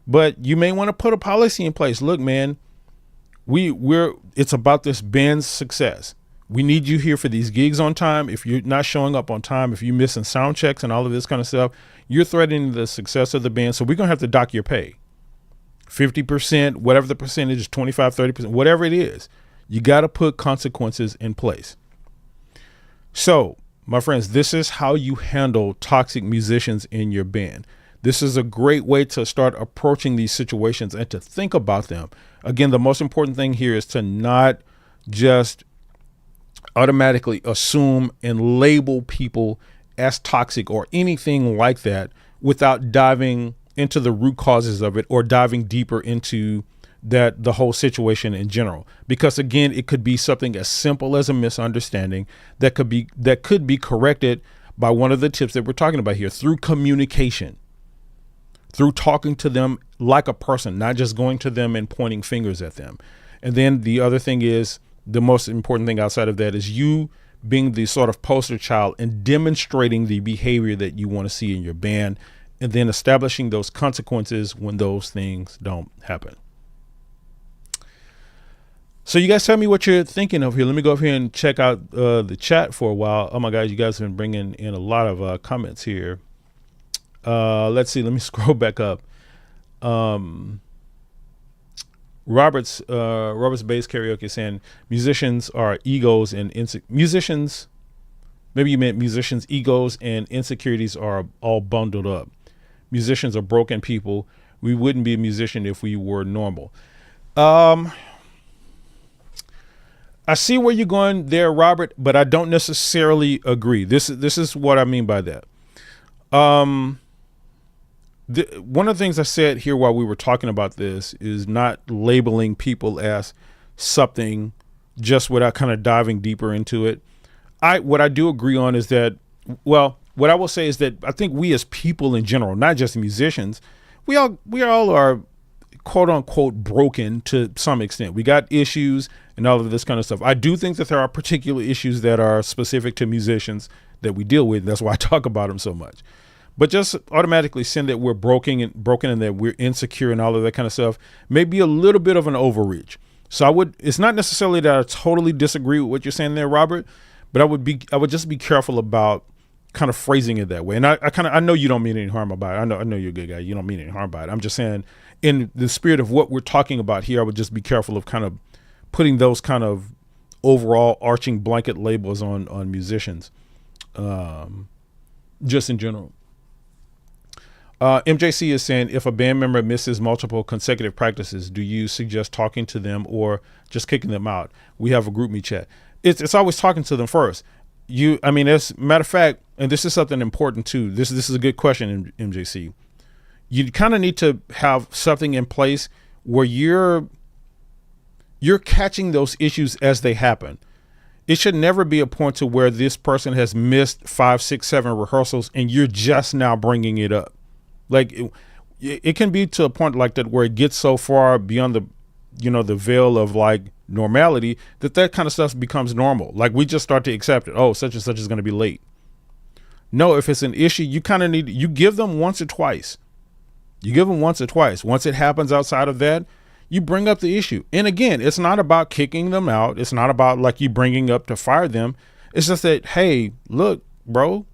Speaker 1: But you may want to put a policy in place. Look, man, it's about this band's success. We need you here for these gigs on time. If you're not showing up on time, if you're missing sound checks and all of this kind of stuff, you're threatening the success of the band. So we're going to have to dock your pay. 50%, whatever the percentage is, 25, 30%, whatever it is, you got to put consequences in place. So, my friends, this is how you handle toxic musicians in your band. This is a great way to start approaching these situations and to think about them. Again, the most important thing here is to not just automatically assume and label people as toxic or anything like that without diving into the root causes of it or diving deeper into that the whole situation in general, because again, it could be something as simple as a misunderstanding that could be corrected by one of the tips that we're talking about here, through communication, through talking to them like a person, not just going to them and pointing fingers at them. And then the other thing is, the most important thing outside of that is you being the sort of poster child and demonstrating the behavior that you want to see in your band, and then establishing those consequences when those things don't happen. So you guys tell me what you're thinking of here. Let me go over here and check out the chat for a while. Oh my God, you guys have been bringing in a lot of comments here. Let's see. Let me scroll back up. Robert's Bass Karaoke saying musicians are egos and musicians. Maybe you meant musicians' egos and insecurities are all bundled up. Musicians are broken people. We wouldn't be a musician if we were normal. I see where you're going there, Robert, but I don't necessarily agree. This is what I mean by that. One of the things I said here while we were talking about this is not labeling people as something just without kind of diving deeper into it. What I do agree on is that, well, what I will say is that I think we as people in general, not just musicians, we all are quote unquote broken to some extent. We got issues and all of this kind of stuff. I do think that there are particular issues that are specific to musicians that we deal with. That's why I talk about them so much. But just automatically saying that we're broken and that we're insecure and all of that kind of stuff may be a little bit of an overreach. So it's not necessarily that I totally disagree with what you're saying there, Robert, but I would just be careful about kind of phrasing it that way. And I know you don't mean any harm about it. I know you're a good guy. You don't mean any harm by it. I'm just saying, in the spirit of what we're talking about here, I would just be careful of kind of putting those kind of overall arching blanket labels on musicians, just in general. MJC is saying, if a band member misses multiple consecutive practices, do you suggest talking to them or just kicking them out? We have a group me chat. It's always talking to them first. As a matter of fact, and this is something important too. This is a good question, MJC. You kind of need to have something in place where you're catching those issues as they happen. It should never be a point to where this person has missed 5, 6, 7 rehearsals and you're just now bringing it up. Like it can be to a point like that where it gets so far beyond the veil of like normality that kind of stuff becomes normal. Like we just start to accept it. Oh, such and such is going to be late. No, if it's an issue, you kind of you give them once or twice. Once it happens outside of that, you bring up the issue. And again, it's not about kicking them out. It's not about like you bringing up to fire them. It's just that, hey, look, bro,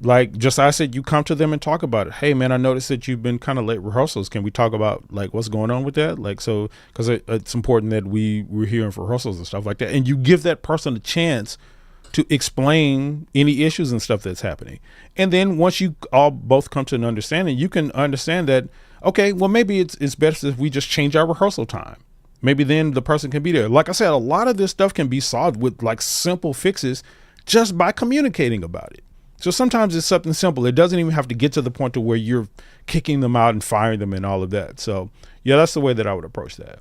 Speaker 1: like just I said, you come to them and talk about it. Hey, man, I noticed that you've been kind of late rehearsals. Can we talk about like what's going on with that? Like, so because it's important that we're here for rehearsals and stuff like that. And you give that person a chance to explain any issues and stuff that's happening. And then once you all both come to an understanding, you can understand that, okay, well, maybe it's best if we just change our rehearsal time. Maybe then the person can be there. Like I said, a lot of this stuff can be solved with like simple fixes just by communicating about it. So sometimes it's something simple. It doesn't even have to get to the point to where you're kicking them out and firing them and all of that. So yeah, that's the way that I would approach that.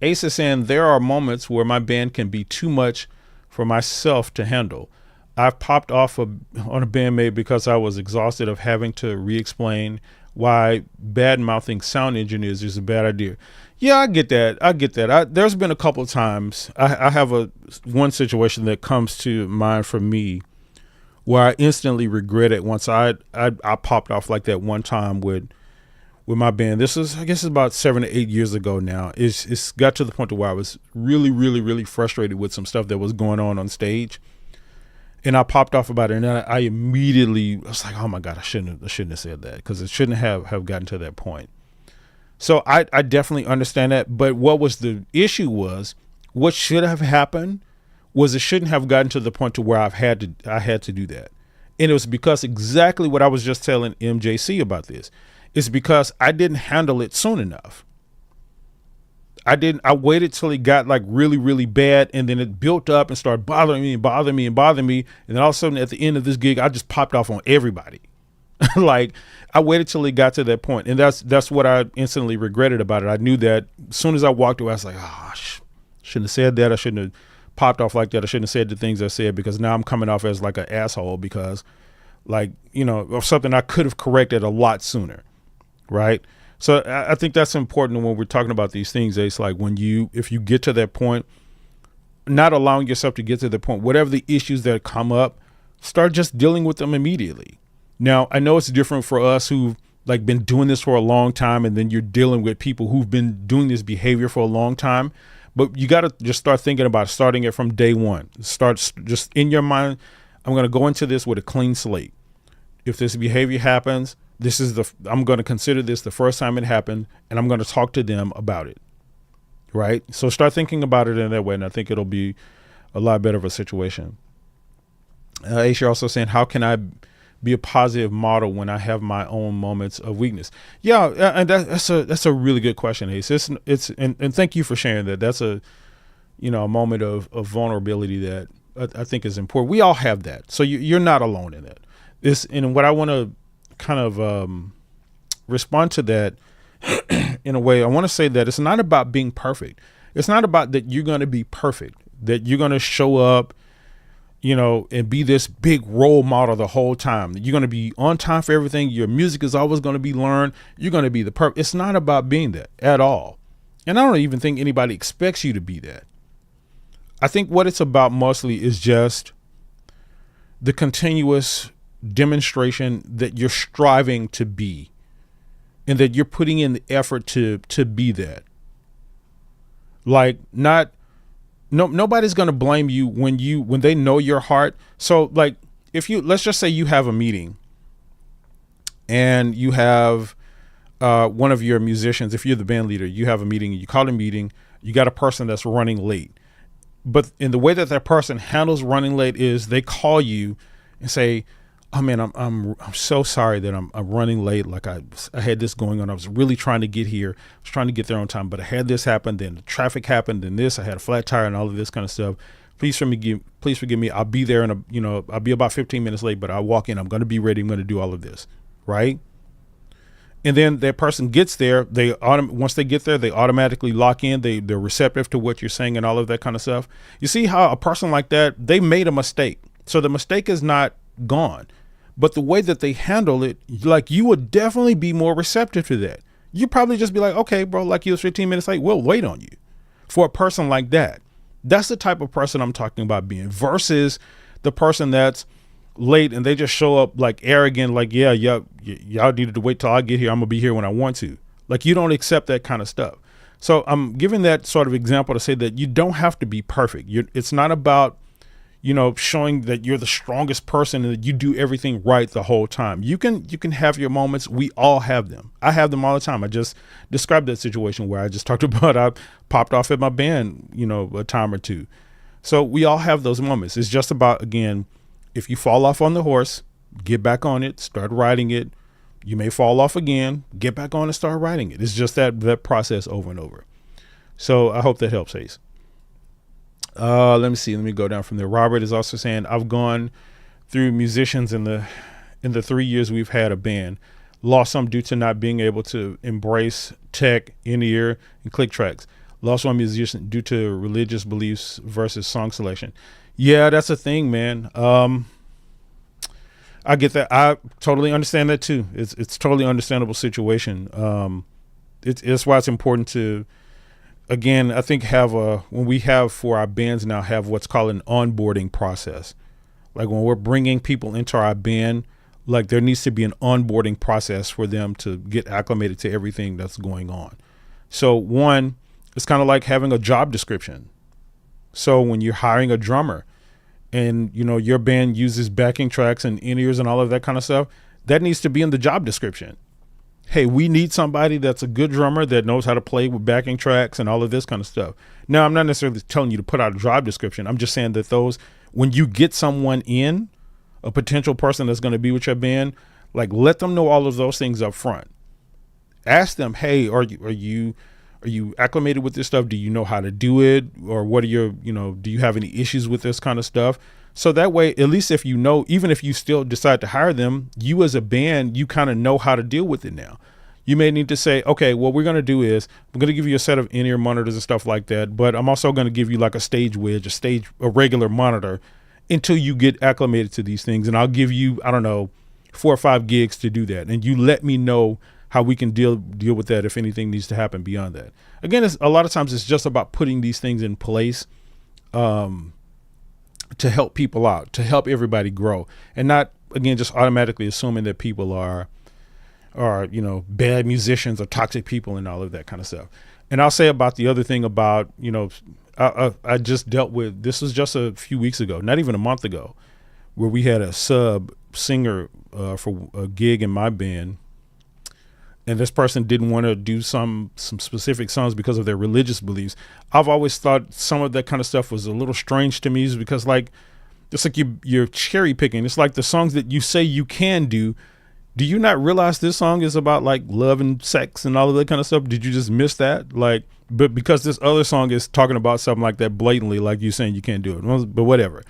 Speaker 1: Ace is saying, there are moments where my band can be too much for myself to handle. I've popped off on a bandmate because I was exhausted of having to re-explain why bad mouthing sound engineers is a bad idea. Yeah, I get that. There's been a couple of times I have one situation that comes to mind for me where I instantly regret it once I popped off like that one time with my band. This is, I guess it's about 7 to 8 years ago now. It's got to the point to where I was really, really, really frustrated with some stuff that was going on stage. And I popped off about it, and I immediately was like, "Oh my God, I shouldn't have said that, because it shouldn't have gotten to that point." So I definitely understand that. But what was the issue was, what should have happened was it shouldn't have gotten to the point to where I had to do that, and it was because exactly what I was just telling MJC about this. It's because I didn't handle it soon enough. I waited till it got like really, really bad, and then it built up and started bothering me. And then all of a sudden at the end of this gig, I just popped off on everybody. Like I waited till it got to that point, and that's what I instantly regretted about it. I knew that as soon as I walked away, I was like, oh, shouldn't have said that. I shouldn't have popped off like that. I shouldn't have said the things I said, because now I'm coming off as like an asshole because, like, of something I could have corrected a lot sooner, right? So I think that's important when we're talking about these things. It's like if you get to that point, not allowing yourself to get to the point, whatever the issues that come up, start just dealing with them immediately. Now, I know it's different for us who've like been doing this for a long time, and then you're dealing with people who've been doing this behavior for a long time, but you got to just start thinking about starting it from day one. Start just in your mind, I'm going to go into this with a clean slate. If this behavior happens, I'm going to consider this the first time it happened, and I'm going to talk to them about it. Right. So start thinking about it in that way, and I think it'll be a lot better of a situation. Aisha also saying, how can I be a positive model when I have my own moments of weakness? Yeah, and that's a really good question, Ace. And thank you for sharing that. That's a moment of vulnerability that I think is important. We all have that, so you're not alone in that. And what I want to kind of respond to that in a way, I want to say that it's not about being perfect. It's not about that you're going to be perfect, that you're going to show up, and be this big role model the whole time. You're going to be on time for everything. Your music is always going to be learned. You're going to be the perfect. It's not about being that at all. And I don't even think anybody expects you to be that. I think what it's about mostly is just the continuous demonstration that you're striving to be, and that you're putting in the effort to be that. Like nobody's going to blame you when they know your heart. So like let's just say you have a meeting and you have one of your musicians, if you're the band leader, you have a meeting, you call a meeting, you got a person that's running late. But in the way that person handles running late is they call you and say, oh man, I'm so sorry that I'm running late. Like I had this going on. I was really trying to get here. I was trying to get there on time, but I had this happen. Then the traffic happened. Then I had a flat tire and all of this kind of stuff. Please forgive me. I'll be there I'll be about 15 minutes late, but I'll walk in. I'm going to be ready. I'm going to do all of this. Right. And then that person gets there. Once they get there, they automatically lock in. They're receptive to what you're saying and all of that kind of stuff. You see how a person like that, they made a mistake. So the mistake is not gone. But the way that they handle it, like you would definitely be more receptive to that. You probably just be like, okay, bro, like you was 15 minutes late. We'll wait on you. For a person like that, that's the type of person I'm talking about being, versus the person that's late and they just show up like arrogant, like, yeah, y'all needed to wait till I get here. I'm gonna be here when I want to. Like you don't accept that kind of stuff. So I'm giving that sort of example to say that you don't have to be perfect. It's not about showing that you're the strongest person and that you do everything right the whole time. You can have your moments. We all have them. I have them all the time. I just described that situation where I just talked about I popped off at my band, a time or two. So we all have those moments. It's just about, again, if you fall off on the horse, get back on it, start riding it. You may fall off again, get back on and start riding it. It's just that process over and over. So I hope that helps, Ace. Let me see. Let me go down from there. Robert is also saying, I've gone through musicians in the 3 years we've had a band, lost some due to not being able to embrace tech, in-ear, and click tracks. Lost one musician due to religious beliefs versus song selection. Yeah, that's a thing, man. I get that. I totally understand that too. It's totally understandable situation. It's why it's important to, again, I think when we have for our bands now, have what's called an onboarding process. Like when we're bringing people into our band, like there needs to be an onboarding process for them to get acclimated to everything that's going on. So one, it's kind of like having a job description. So when you're hiring a drummer and, your band uses backing tracks and in-ears and all of that kind of stuff, that needs to be in the job description. Hey, we need somebody that's a good drummer that knows how to play with backing tracks and all of this kind of stuff. Now, I'm not necessarily telling you to put out a job description. I'm just saying that when you get someone in, a potential person that's going to be with your band, like let them know all of those things up front. Ask them, hey, are you acclimated with this stuff? Do you know how to do it? Or what are your, do you have any issues with this kind of stuff? So that way, at least if you know, even if you still decide to hire them, you as a band, you kind of know how to deal with it now. You may need to say, okay, what we're going to do is I'm going to give you a set of in-ear monitors and stuff like that, but I'm also going to give you like a stage wedge, a regular monitor until you get acclimated to these things. And I'll give you, I don't know, 4 or 5 gigs to do that. And you let me know how we can deal with that if anything needs to happen beyond that. Again, a lot of times it's just about putting these things in place to help people out, to help everybody grow, and not, again, just automatically assuming that people are bad musicians or toxic people and all of that kind of stuff. And I'll say about the other thing about, I just dealt with, this was just a few weeks ago, not even a month ago, where we had a sub singer for a gig in my band. And this person didn't want to do some specific songs because of their religious beliefs. I've always thought some of that kind of stuff was a little strange to me, is because it's like you're cherry picking. It's like the songs that you say you can do. Do you not realize this song is about like love and sex and all of that kind of stuff? Did you just miss that? But because this other song is talking about something like that blatantly, like you saying you can't do it. But whatever.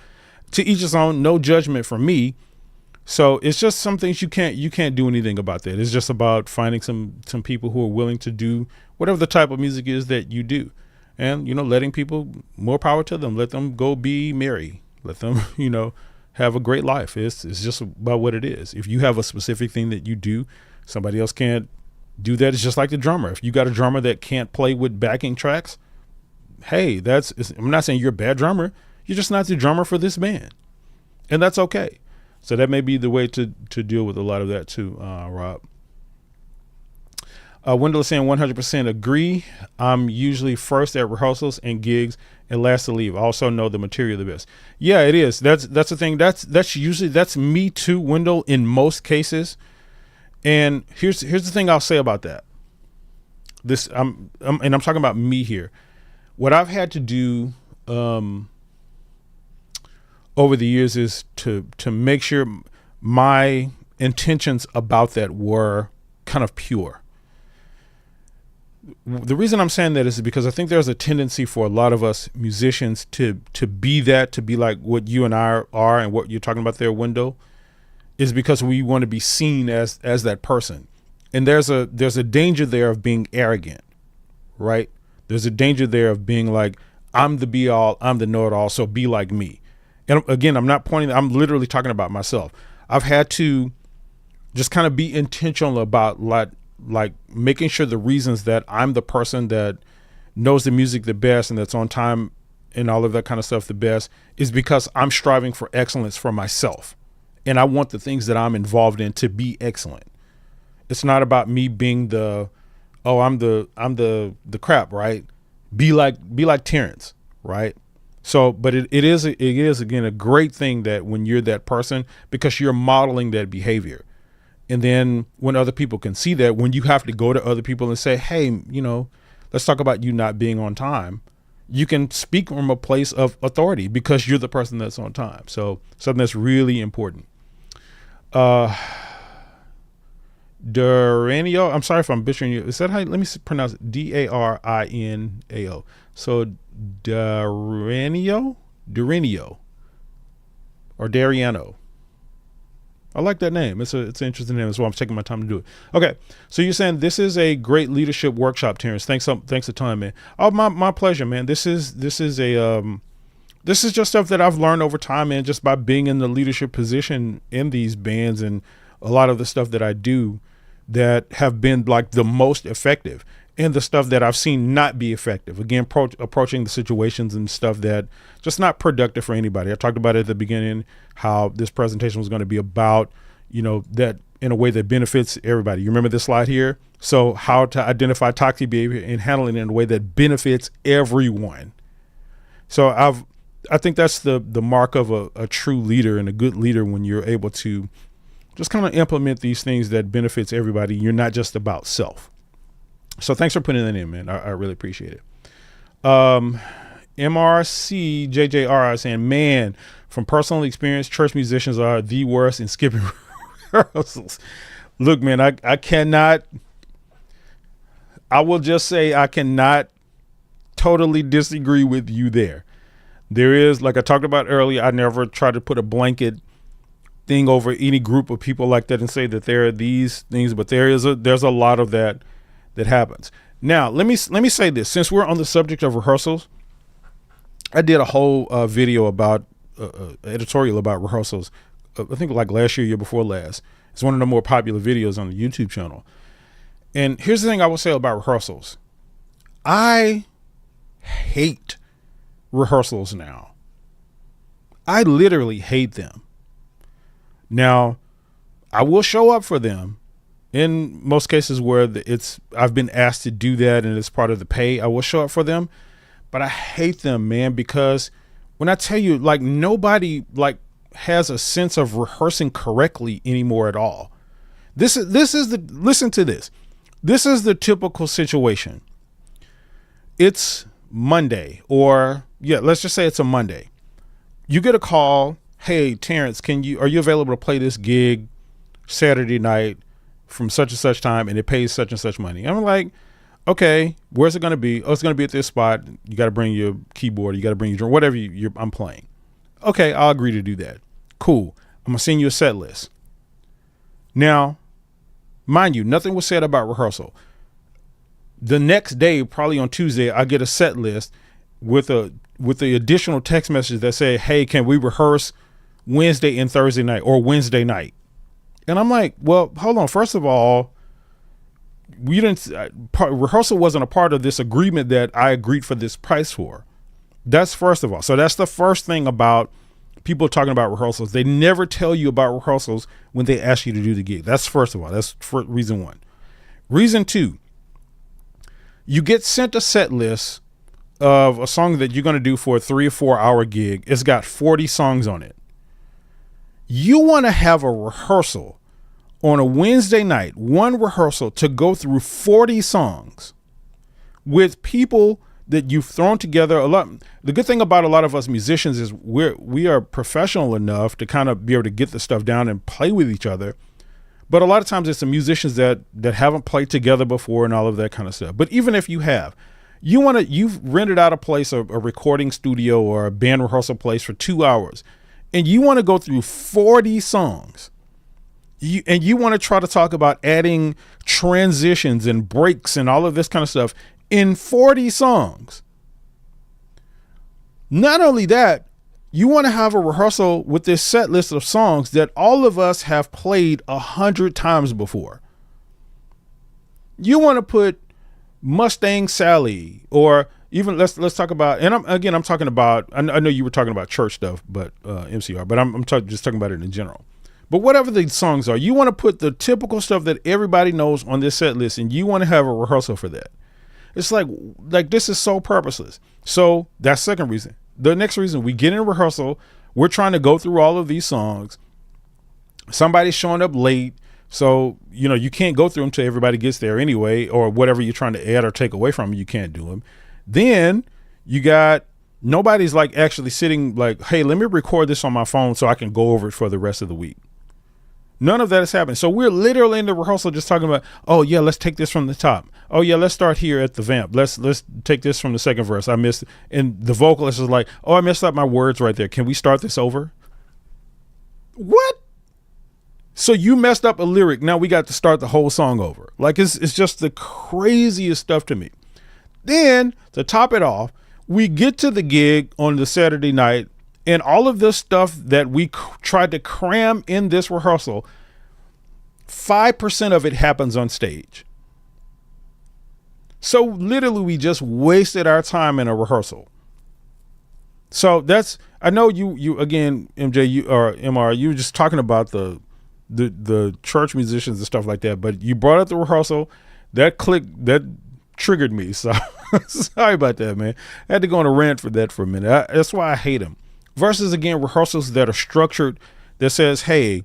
Speaker 1: To each his own, no judgment from me. So it's just some things you can't do anything about that. It's just about finding some people who are willing to do whatever the type of music is that you do. And, letting people, more power to them. Let them go be merry. Let them, have a great life. It's just about what it is. If you have a specific thing that you do, somebody else can't do that. It's just like the drummer. If you got a drummer that can't play with backing tracks, hey, I'm not saying you're a bad drummer. You're just not the drummer for this band. And that's okay. So that may be the way to deal with a lot of that too, Rob. Wendell is saying 100% agree. I'm usually first at rehearsals and gigs and last to leave. I also know the material the best. Yeah, it is. That's the thing. That's me too, Wendell, in most cases. And here's the thing I'll say about that. I'm talking about me here. What I've had to do over the years is to make sure my intentions about that were kind of pure. The reason I'm saying that is because I think there's a tendency for a lot of us musicians to be like what you and I are and what you're talking about there, Wendell, is because we want to be seen as that person. And there's a danger there of being arrogant, right? There's a danger there of being like, I'm the be all, I'm the know it all, so be like me. And again, I'm literally talking about myself. I've had to just kind of be intentional about like making sure the reasons that I'm the person that knows the music the best and that's on time and all of that kind of stuff the best is because I'm striving for excellence for myself. And I want the things that I'm involved in to be excellent. It's not about me being I'm the crap, right? Be like Terrence, right? So, but it is again a great thing that when you're that person, because you're modeling that behavior. And then when other people can see that, when you have to go to other people and say, hey, let's talk about you not being on time, you can speak from a place of authority because you're the person that's on time. So something that's really important. Duranio, I'm sorry if I'm butchering you. Is that how, let me pronounce it, Darinao. So Duranio or Dariano. I like that name. It's an interesting name. That's why I'm taking my time to do it. Okay. So you're saying this is a great leadership workshop, Terrence. Thanks a ton, man. Oh, my pleasure, man. This is just stuff that I've learned over time, man, just by being in the leadership position in these bands and a lot of the stuff that I do that have been like the most effective and the stuff that I've seen not be effective. Again, approaching the situations and stuff that just not productive for anybody. I talked about it at the beginning, how this presentation was going to be about, that in a way that benefits everybody. You remember this slide here? So how to identify toxic behavior and handle it in a way that benefits everyone. So I think that's the mark of a true leader and a good leader, when you're able to just kind of implement these things that benefits everybody. You're not just about self. So thanks for putting that in, man. I really appreciate it. MRC JJR saying, man, from personal experience, church musicians are the worst in skipping rehearsals. Look, man, I will just say I cannot totally disagree with you there. There is, like I talked about earlier, I never try to put a blanket thing over any group of people like that and say that there are these things, but there's a lot of that happens. Now, let me say this. Since we're on the subject of rehearsals, I did a whole video about editorial about rehearsals. I think like last year before last. It's one of the more popular videos on the YouTube channel. And here's the thing I will say about rehearsals. I hate rehearsals now. I literally hate them. Now, I will show up for them in most cases where I've been asked to do that and it's part of the pay. I will show up for them, but I hate them, man, because when I tell you, like, nobody has a sense of rehearsing correctly anymore at all. Listen to this. This is the typical situation. It's Monday, or let's just say it's a Monday. You get a call. Hey, Terrence, are you available to play this gig Saturday night from such and such time, and it pays such and such money? I'm like, okay, where's it going to be? Oh, it's going to be at this spot. You got to bring your keyboard. You got to bring your drum, whatever I'm playing. Okay, I'll agree to do that. Cool. I'm going to send you a set list. Now, mind you, nothing was said about rehearsal. The next day, probably on Tuesday, I get a set list with the additional text message that say, hey, can we rehearse Wednesday and Thursday night, or Wednesday night? And I'm like, well, hold on. First of all, rehearsal wasn't a part of this agreement that I agreed for this price for. That's first of all. So that's the first thing about people talking about rehearsals. They never tell you about rehearsals when they ask you to do the gig. That's first of all. That's reason one. Reason two, you get sent a set list of a song that you're going to do for a 3 or 4 hour gig. It's got 40 songs on it. You want to have a rehearsal on a Wednesday night, one rehearsal to go through 40 songs with people that you've thrown together a lot. The good thing about a lot of us musicians is we are professional enough to kind of be able to get the stuff down and play with each other. But a lot of times it's the musicians that haven't played together before and all of that kind of stuff. But even if you have, you've rented out a place, a recording studio or a band rehearsal place for 2 hours, and you want to go through 40 songs. You want to try to talk about adding transitions and breaks and all of this kind of stuff in 40 songs. Not only that, you want to have a rehearsal with this set list of songs that all of us have played 100 times before. You want to put Mustang Sally, or even let's talk about, and I'm talking about, I know you were talking about church stuff, but MCR, but I'm just talking about it in general. But whatever the songs are, you want to put the typical stuff that everybody knows on this set list, and you want to have a rehearsal for that. It's like this is so purposeless. So that's second reason. The next reason, we get in rehearsal, we're trying to go through all of these songs. Somebody's showing up late. So, you can't go through them until everybody gets there anyway, or whatever you're trying to add or take away from them, you can't do them. Then you got, nobody's like actually sitting like, hey, let me record this on my phone so I can go over it for the rest of the week. None of that is happening. So we're literally in the rehearsal just talking about, oh yeah, let's take this from the top. Oh yeah, let's start here at the vamp. Let's take this from the second verse. I missed, and the vocalist is like, oh, I messed up my words right there. Can we start this over? What? So you messed up a lyric. Now we got to start the whole song over. Like it's just the craziest stuff to me. Then to top it off, we get to the gig on the Saturday night, and all of this stuff that we tried to cram in this rehearsal, 5% of it happens on stage. So literally we just wasted our time in a rehearsal. So that's, I know you again, MJ, you or MR, you were just talking about the church musicians and stuff like that, but you brought up the rehearsal, that triggered me. So sorry about that, man. I had to go on a rant for that for a minute. That's why I hate them. Versus, again, rehearsals that are structured, that says, hey,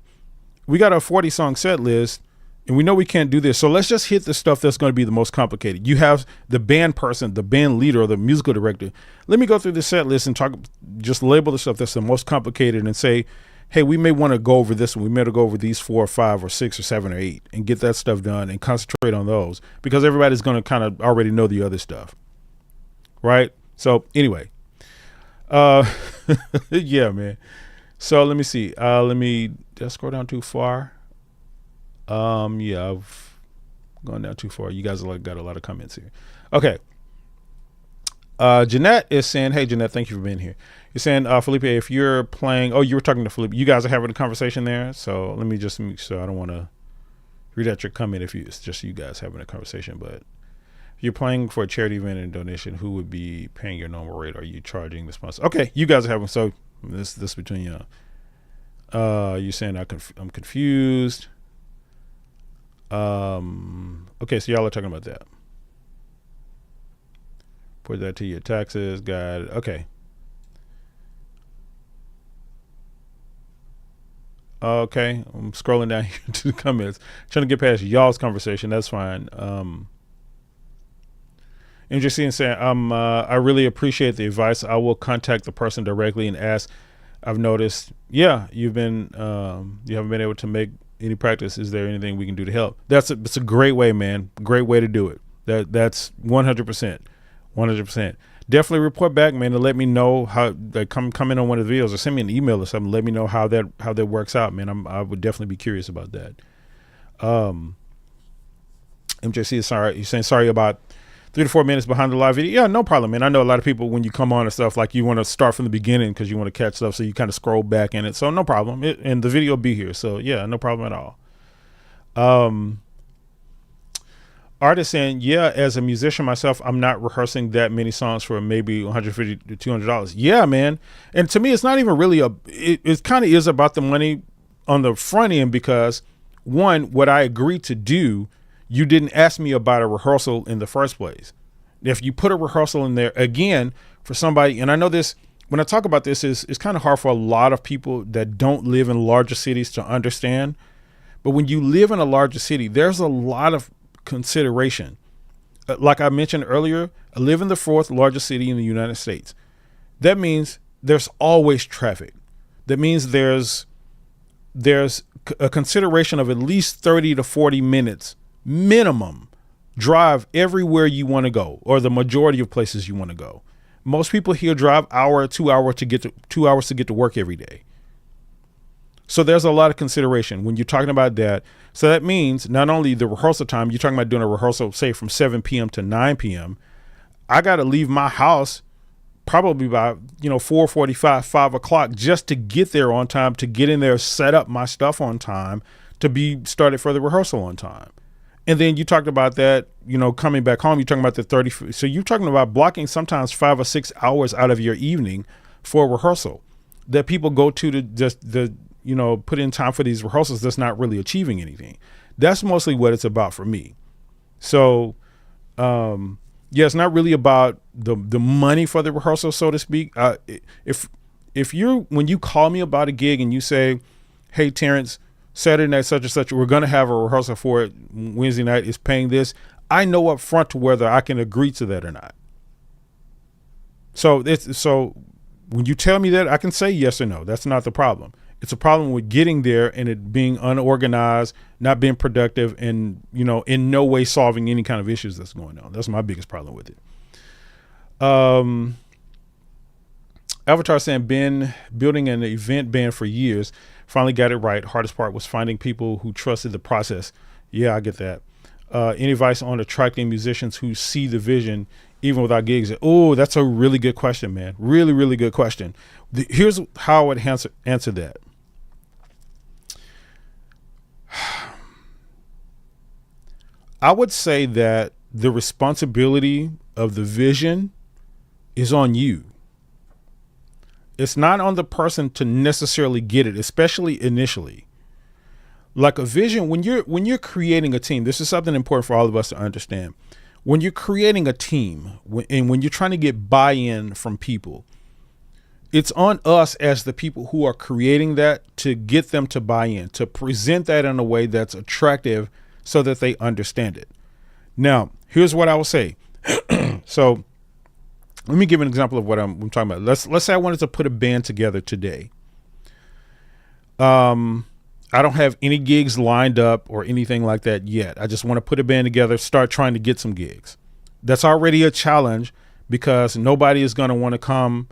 Speaker 1: we got a 40 song set list and we know we can't do this. So let's just hit the stuff that's going to be the most complicated. You have the band person, the band leader, or the musical director. Let me go through the set list and just label the stuff that's the most complicated and say, hey, we may want to go over this one. We may want to go over these 4 or 5 or 6 or 7 or 8 and get that stuff done and concentrate on those, because everybody's going to kind of already know the other stuff. Right. So anyway, Uh, yeah, man. So let me see. Let me just scroll down too far. Yeah, I've gone down too far. You guys got a lot of comments here. Okay. Jeanette is saying, hey, Jeanette, thank you for being here. You're saying, Felipe, if you're playing, oh, you were talking to Felipe. You guys are having a conversation there. So let me just make sure I don't want to read out your comment if it's just you guys having a conversation. But if you're playing for a charity event and donation, who would be paying your normal rate? Are you charging the sponsor? Okay, you guys are having, so this between you. You're saying I'm confused. Okay, so y'all are talking about that. Put that to your taxes. Got it. Okay. Okay. I'm scrolling down here to the comments, trying to get past y'all's conversation. That's fine. Interesting saying, I really appreciate the advice. I will contact the person directly and ask. I've noticed, yeah, you haven't been able to make any practice. Is there anything we can do to help? It's a great way, man. Great way to do it. That's 100%. 100%. Definitely report back, man, and let me know how. Like, come in on one of the videos or send me an email or something. Let me know how that works out, man. I would definitely be curious about that. MJC is sorry. You're saying sorry about 3 to 4 minutes behind the live video. Yeah, no problem, man. I know a lot of people when you come on and stuff, like, you want to start from the beginning because you want to catch stuff, so you kind of scroll back in it. So no problem. And the video will be here. So yeah, no problem at all. Artist saying, yeah, as a musician myself, I'm not rehearsing that many songs for maybe $150 to $200. Yeah, man. And to me, it's not even really it kind of is about the money on the front end, because one, what I agreed to do, you didn't ask me about a rehearsal in the first place. If you put a rehearsal in there again for somebody, and I know this, when I talk about this, it's kind of hard for a lot of people that don't live in larger cities to understand. But when you live in a larger city, there's a lot of consideration. Like I mentioned earlier, I live in the 4th largest city in the United States. That means there's always traffic. That means there's a consideration of at least 30 to 40 minutes minimum drive everywhere you want to go, or the majority of places you want to go. Most people here drive hour, 2 hours to get to work every day. So there's a lot of consideration when you're talking about that. So that means not only the rehearsal time, you're talking about doing a rehearsal, say from 7 p.m. to 9 p.m. I got to leave my house probably by, 4:45, 5 o'clock just to get there on time, to get in there, set up my stuff on time, to be started for the rehearsal on time. And then you talked about that, coming back home, you're talking about the 30. So you're talking about blocking sometimes 5 or 6 hours out of your evening for a rehearsal that people go to just put in time for these rehearsals that's not really achieving anything. That's mostly what it's about for me. So, yeah, it's not really about the money for the rehearsal, so to speak. When you call me about a gig and you say, hey, Terrence, Saturday night, such and such, we're going to have a rehearsal for it. Wednesday night is paying this. I know up front to whether I can agree to that or not. So when you tell me that, I can say yes or no. That's not the problem. It's a problem with getting there and it being unorganized, not being productive, and, in no way solving any kind of issues that's going on. That's my biggest problem with it. Avatar saying, been building an event band for years. Finally got it right. Hardest part was finding people who trusted the process. Yeah, I get that. Any advice on attracting musicians who see the vision even without gigs? Oh, that's a really good question, man. Really, really good question. Here's how I would answer that. I would say that the responsibility of the vision is on you. It's not on the person to necessarily get it, especially initially. Like a vision, when you're creating a team, this is something important for all of us to understand. When you're creating a team and when you're trying to get buy-in from people, it's on us as the people who are creating that to get them to buy in, to present that in a way that's attractive so that they understand it. Now, here's what I will say. So let me give an example of what I'm talking about. Let's say I wanted to put a band together today. I don't have any gigs lined up or anything like that yet. I just want to put a band together, start trying to get some gigs. That's already a challenge because nobody is going to want to come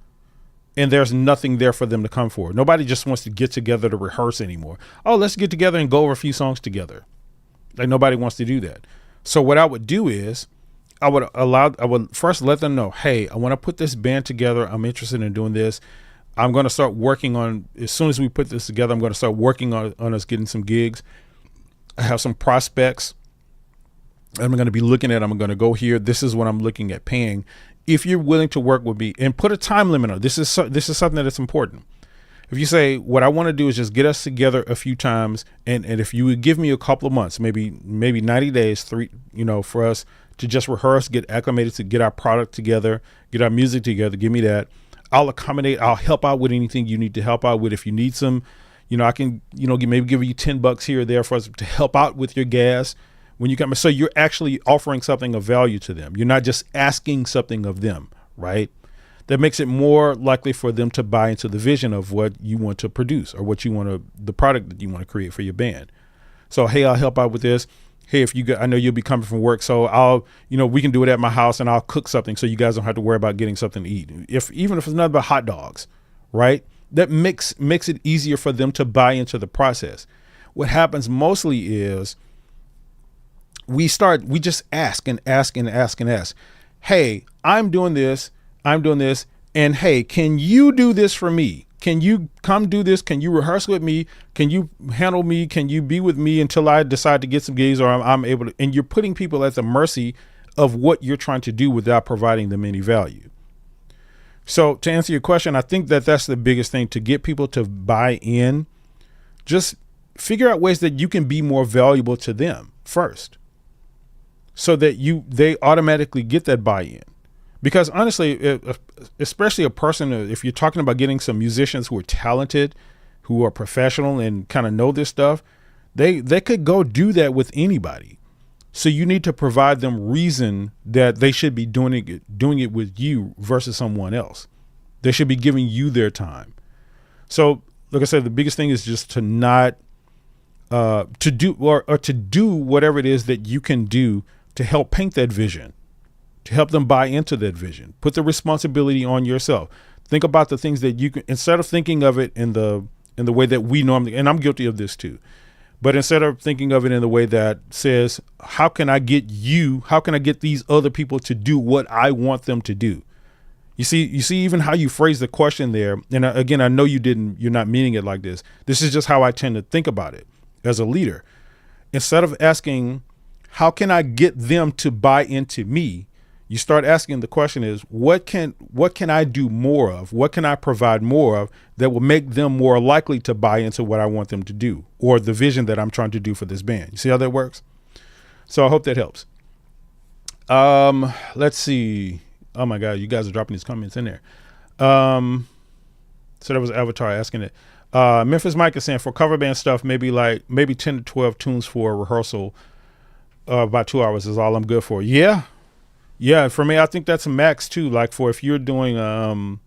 Speaker 1: and there's nothing there for them to come for. Nobody just wants to get together to rehearse anymore. Oh, let's get together and go over a few songs together. Like, nobody wants to do that. So what I would do is I would first let them know, hey, I want to put this band together. I'm interested in doing this. I'm going to start working on, as soon as we put this together, I'm going to start working on us getting some gigs. I have some prospects I'm going to be looking at. I'm going to go here. This is what I'm looking at paying. If you're willing to work with me, and put a time limit on it. This is something that's important. If you say, what I want to do is just get us together a few times, and if you would give me a couple of months, maybe 90 days, for us to just rehearse, get acclimated, to get our product together, get our music together, give me that. I'll accommodate. I'll help out with anything you need to help out with. If you need some, I can, maybe give you $10 here or there for us to help out with your gas when you come. So you're actually offering something of value to them. You're not just asking something of them, right? That makes it more likely for them to buy into the vision of what you want to produce, or what you want to, the product that you want to create for your band. So, hey, I'll help out with this. Hey, I know you'll be coming from work, so we can do it at my house, and I'll cook something so you guys don't have to worry about getting something to eat. Even if it's not about hot dogs, right? That makes it easier for them to buy into the process. What happens mostly is we just ask and ask and ask and ask. Hey, I'm doing this, and hey, can you do this for me? Can you come do this? Can you rehearse with me? Can you handle me? Can you be with me until I decide to get some gigs, or I'm able to? And you're putting people at the mercy of what you're trying to do without providing them any value. So to answer your question, I think that's the biggest thing, to get people to buy in. Just figure out ways that you can be more valuable to them first, so that they automatically get that buy-in. Because honestly, especially a person, if you're talking about getting some musicians who are talented, who are professional and kind of know this stuff, they could go do that with anybody. So you need to provide them reason that they should be doing it with you versus someone else. They should be giving you their time. So, like I said, the biggest thing is just to not to do whatever it is that you can do to help paint that vision, to help them buy into that vision. Put the responsibility on yourself. Think about the things that you can, instead of thinking of it in the way that we normally, and I'm guilty of this too, but instead of thinking of it in the way that says, how can I get these other people to do what I want them to do? You see even how you phrase the question there. And again, I know you're not meaning it like this. This is just how I tend to think about it as a leader. Instead of asking, how can I get them to buy into me? You start asking, the question is, what can I do more of? What can I provide more of that will make them more likely to buy into what I want them to do, or the vision that I'm trying to do for this band? You see how that works? So I hope that helps. Let's see. Oh my God, you guys are dropping these comments in there. So that was Avatar asking it. Memphis Mike is saying, for cover band stuff, maybe 10 to 12 tunes for a rehearsal, about 2 hours is all I'm good for. Yeah, for me, I think that's a max too. Like, for if you're doing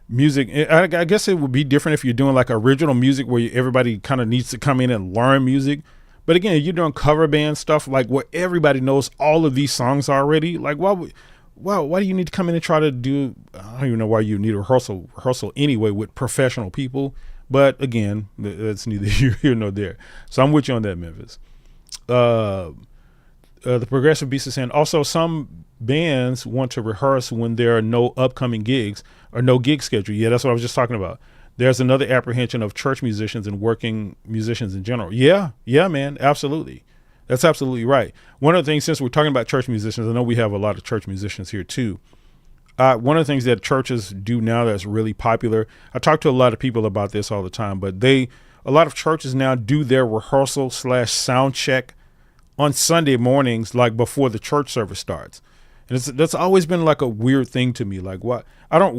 Speaker 1: music, I guess it would be different if you're doing like original music where everybody kind of needs to come in and learn music. But again, you're doing cover band stuff like where everybody knows all of these songs already. Like, why do you need to come in and try to do? I don't even know why you need a rehearsal anyway with professional people. But again, that's neither here nor there. So I'm with you on that, Memphis. The Progressive Beast is saying, also some bands want to rehearse when there are no upcoming gigs or no gig schedule. Yeah, that's what I was just talking about. There's another apprehension of church musicians and working musicians in general. Yeah, man, absolutely. That's absolutely right. One of the things, since we're talking about church musicians, I know we have a lot of church musicians here too. One of the things that churches do now that's really popular, I talk to a lot of people about this all the time, but a lot of churches now do their rehearsal / sound check on Sunday mornings, like before the church service starts. And that's always been like a weird thing to me. Like, what?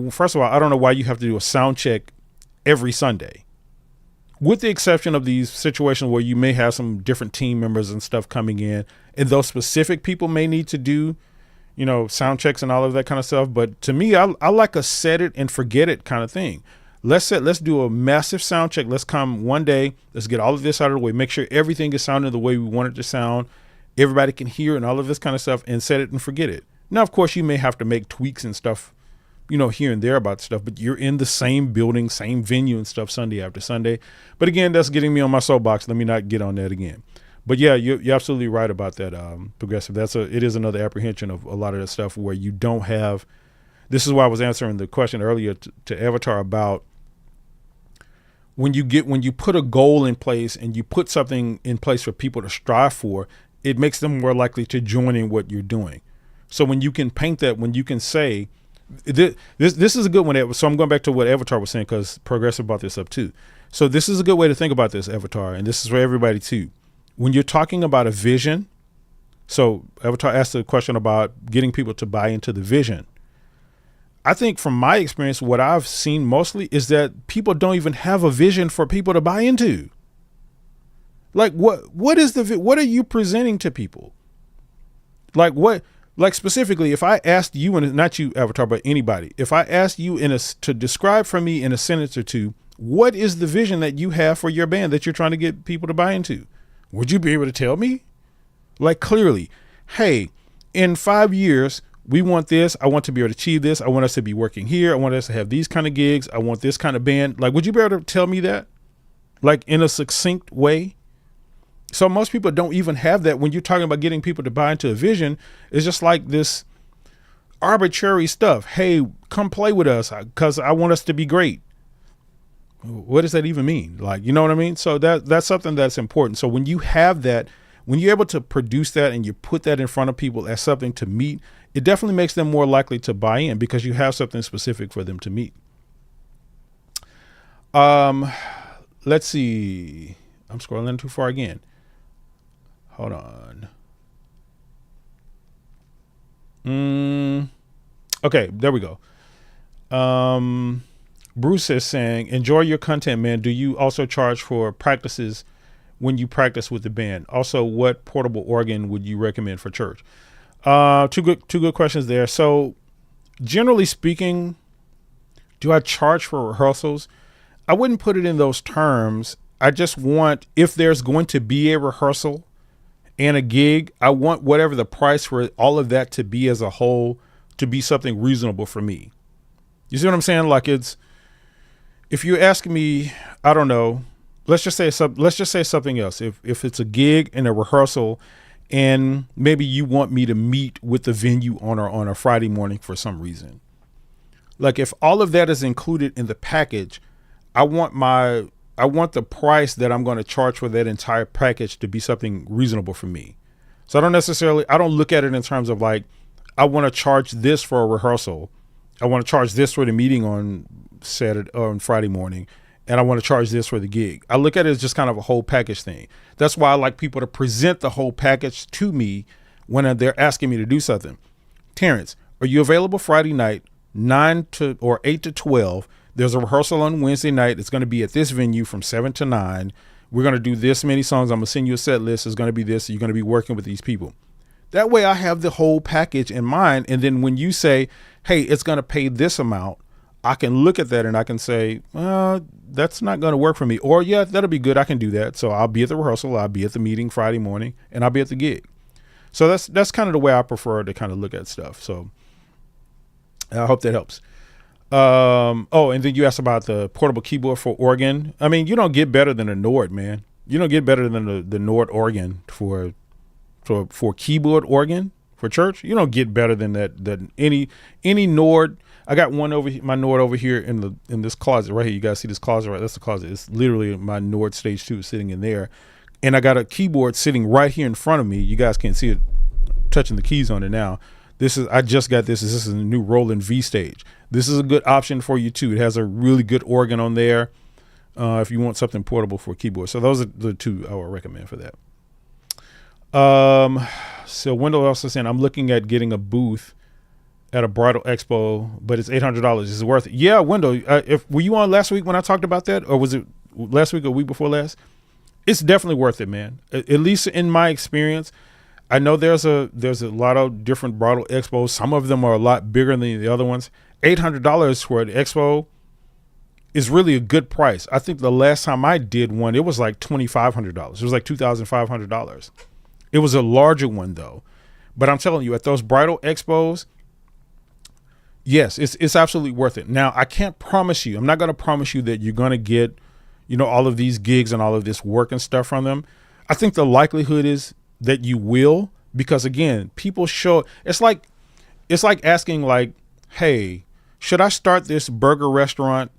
Speaker 1: First of all, I don't know why you have to do a sound check every Sunday, with the exception of these situations where you may have some different team members and stuff coming in, and those specific people may need to do, sound checks and all of that kind of stuff. But to me, I like a set it and forget it kind of thing. Let's do a massive sound check. Let's come one day. Let's get all of this out of the way. Make sure everything is sounding the way we want it to sound. Everybody can hear and all of this kind of stuff, and set it and forget it. Now, of course, you may have to make tweaks and stuff, here and there about stuff, but you're in the same building, same venue and stuff Sunday after Sunday. But again, that's getting me on my soapbox. Let me not get on that again. But yeah, you're absolutely right about that, Progressive. It is another apprehension of a lot of that stuff where you don't have. This is why I was answering the question earlier to Avatar about when you put a goal in place and you put something in place for people to strive for, it makes them more likely to join in what you're doing. So when you can paint that, when you can say, this is a good one. So I'm going back to what Avatar was saying because Progressive brought this up too. So this is a good way to think about this, Avatar, and this is for everybody too. When you're talking about a vision, so Avatar asked a question about getting people to buy into the vision. I think from my experience, what I've seen mostly is that people don't even have a vision for people to buy into. Like what are you presenting to people? Like specifically, if I asked you, and not you, Avatar, but anybody, if I asked you to describe for me in a sentence or two, what is the vision that you have for your band that you're trying to get people to buy into? Would you be able to tell me? Like clearly, hey, in 5 years, we want this. I want to be able to achieve this. I want us to be working here. I want us to have these kind of gigs. I want this kind of band. Like, would you be able to tell me that? Like in a succinct way? So most people don't even have that. When you're talking about getting people to buy into a vision, it's just like this arbitrary stuff. Hey, come play with us because I want us to be great. What does that even mean? Like, you know what I mean? So that's something that's important. So when you have that, when you're able to produce that and you put that in front of people as something to meet, it definitely makes them more likely to buy in because you have something specific for them to meet. Let's see. I'm scrolling too far again. Hold on. Okay, there we go. Bruce is saying, enjoy your content, man. Do you also charge for practices when you practice with the band? Also, what portable organ would you recommend for church? Two good questions there. So generally speaking, do I charge for rehearsals? I wouldn't put it in those terms. I just want, if there's going to be a rehearsal and a gig, I want whatever the price for all of that to be as a whole to be something reasonable for me. You see what I'm saying? Like if you're asking me, I don't know, let's just say something else. If it's a gig and a rehearsal and maybe you want me to meet with the venue owner on a Friday morning for some reason. Like if all of that is included in the package, I want the price that I'm going to charge for that entire package to be something reasonable for me. So I don't look at it in terms of like, I want to charge this for a rehearsal. I want to charge this for the meeting on Saturday or on Friday morning. And I want to charge this for the gig. I look at it as just kind of a whole package thing. That's why I like people to present the whole package to me when they're asking me to do something. Terrence, are you available Friday night, 8 to 12? There's a rehearsal on Wednesday night. It's going to be at this venue from 7 to 9. We're going to do this many songs. I'm going to send you a set list. It's going to be this. You're going to be working with these people. That way I have the whole package in mind. And then when you say, hey, it's going to pay this amount, I can look at that and I can say, that's not going to work for me. Or, yeah, that'll be good. I can do that. So I'll be at the rehearsal. I'll be at the meeting Friday morning and I'll be at the gig. So that's kind of the way I prefer to kind of look at stuff. So I hope that helps. And then you asked about the portable keyboard for organ. I mean, you don't get better than a Nord, man. You don't get better than the Nord organ for keyboard organ for church. You don't get better than that, than any Nord. I got my Nord over here in this closet right here. You guys see this closet, right? That's the closet. It's literally my Nord Stage 2 sitting in there. And I got a keyboard sitting right here in front of me. You guys can't see it, touching the keys on it now. I just got this. This is a new Roland V Stage. This is a good option for you too. It has a really good organ on there. If you want something portable for a keyboard. So those are the two I would recommend for that. So Wendell also saying, I'm looking at getting a booth at a bridal expo, but it's $800. Is it worth it? Yeah, Wendell, were you on last week when I talked about that? Or was it last week or week before last? It's definitely worth it, man. At least in my experience. I know there's a lot of different bridal expos. Some of them are a lot bigger than the other ones. $800 for an expo is really a good price. I think the last time I did one, it was like $2,500. It was like $2,500. It was a larger one though. But I'm telling you, at those bridal expos, Yes, it's absolutely worth it. Now, I can't promise you, I'm not going to promise you that you're going to get, all of these gigs and all of this work and stuff from them. I think the likelihood is that you will, because again, people show, it's like asking like, hey, should I start this burger restaurant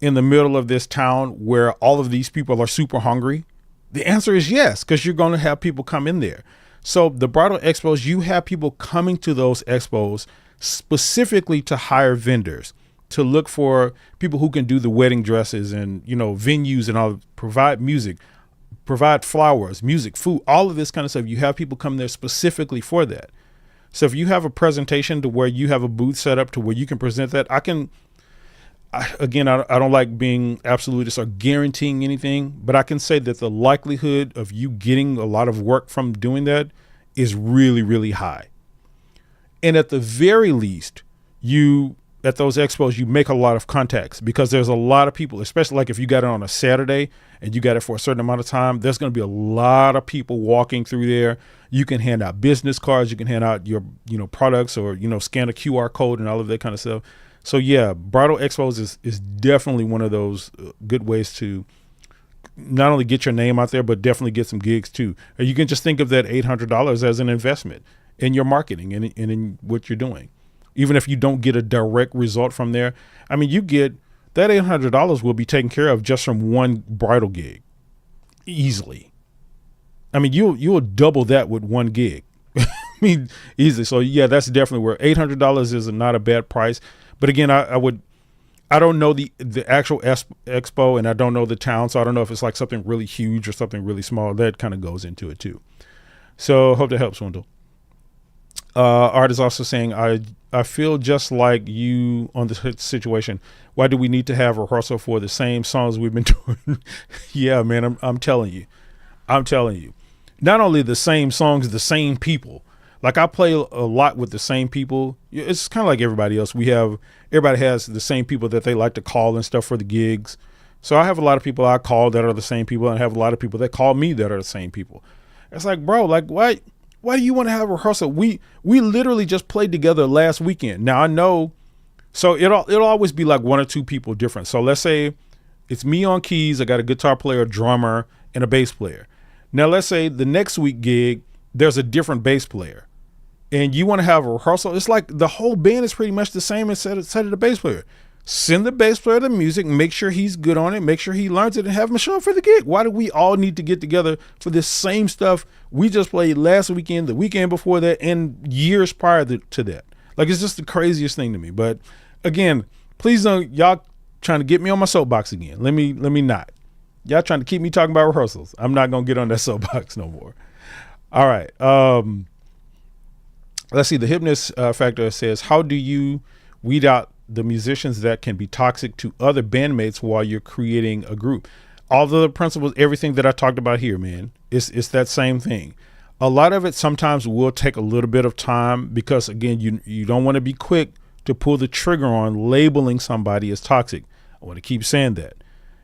Speaker 1: in the middle of this town where all of these people are super hungry? The answer is yes, because you're going to have people come in there. So the bridal expos, you have people coming to those expos specifically to hire vendors, to look for people who can do the wedding dresses and, venues and all, provide music, provide flowers, music, food, all of this kind of stuff. You have people come there specifically for that. So if you have a presentation to where you have a booth set up to where you can present that, I don't like being absolutist or guaranteeing anything, but I can say that the likelihood of you getting a lot of work from doing that is really, really high. And at the very least, at those expos, you make a lot of contacts, because there's a lot of people, especially like if you got it on a Saturday and you got it for a certain amount of time, there's going to be a lot of people walking through there. You can hand out business cards. You can hand out your, products, or, scan a QR code and all of that kind of stuff. So yeah, bridal expos is definitely one of those good ways to not only get your name out there, but definitely get some gigs too. Or you can just think of that $800 as an investment in your marketing and in what you're doing. Even if you don't get a direct result from there, I mean, you get that $800 will be taken care of just from one bridal gig easily. I mean, you'll double that with one gig. I mean, easily. So yeah, that's definitely where $800 is not a bad price. But again, I don't know the actual expo, and I don't know the town. So I don't know if it's like something really huge or something really small. That kind of goes into it too. So hope that helps, Wendell. Art is also saying, I feel just like you on the situation. Why do we need to have rehearsal for the same songs we've been doing? Yeah, man, I'm telling you. Not only the same songs, the same people. Like I play a lot with the same people. It's kind of like everybody else. Everybody has the same people that they like to call and stuff for the gigs. So I have a lot of people I call that are the same people, and I have a lot of people that call me that are the same people. It's like, bro, like why do you want to have a rehearsal? We literally just played together last weekend. Now I know, so it'll always be like one or two people different. So let's say it's me on keys. I got a guitar player, a drummer, and a bass player. Now let's say the next week gig, there's a different bass player, and you want to have a rehearsal. It's like the whole band is pretty much the same instead of the bass player. Send the bass player the music, make sure he's good on it, make sure he learns it, and have him show up for the gig. Why do we all need to get together for this same stuff we just played last weekend, the weekend before that, and years prior to that? Like, it's just the craziest thing to me. But again, please don't, y'all trying to get me on my soapbox again. Let me not. Y'all trying to keep me talking about rehearsals. I'm not going to get on that soapbox no more. All right. Let's see. The Hypnotist Factor says, how do you weed out the musicians that can be toxic to other bandmates while you're creating a group? All the principles, everything that I talked about here, man, it's that same thing. A lot of it sometimes will take a little bit of time, because again, you don't want to be quick to pull the trigger on labeling somebody as toxic. I want to keep saying that.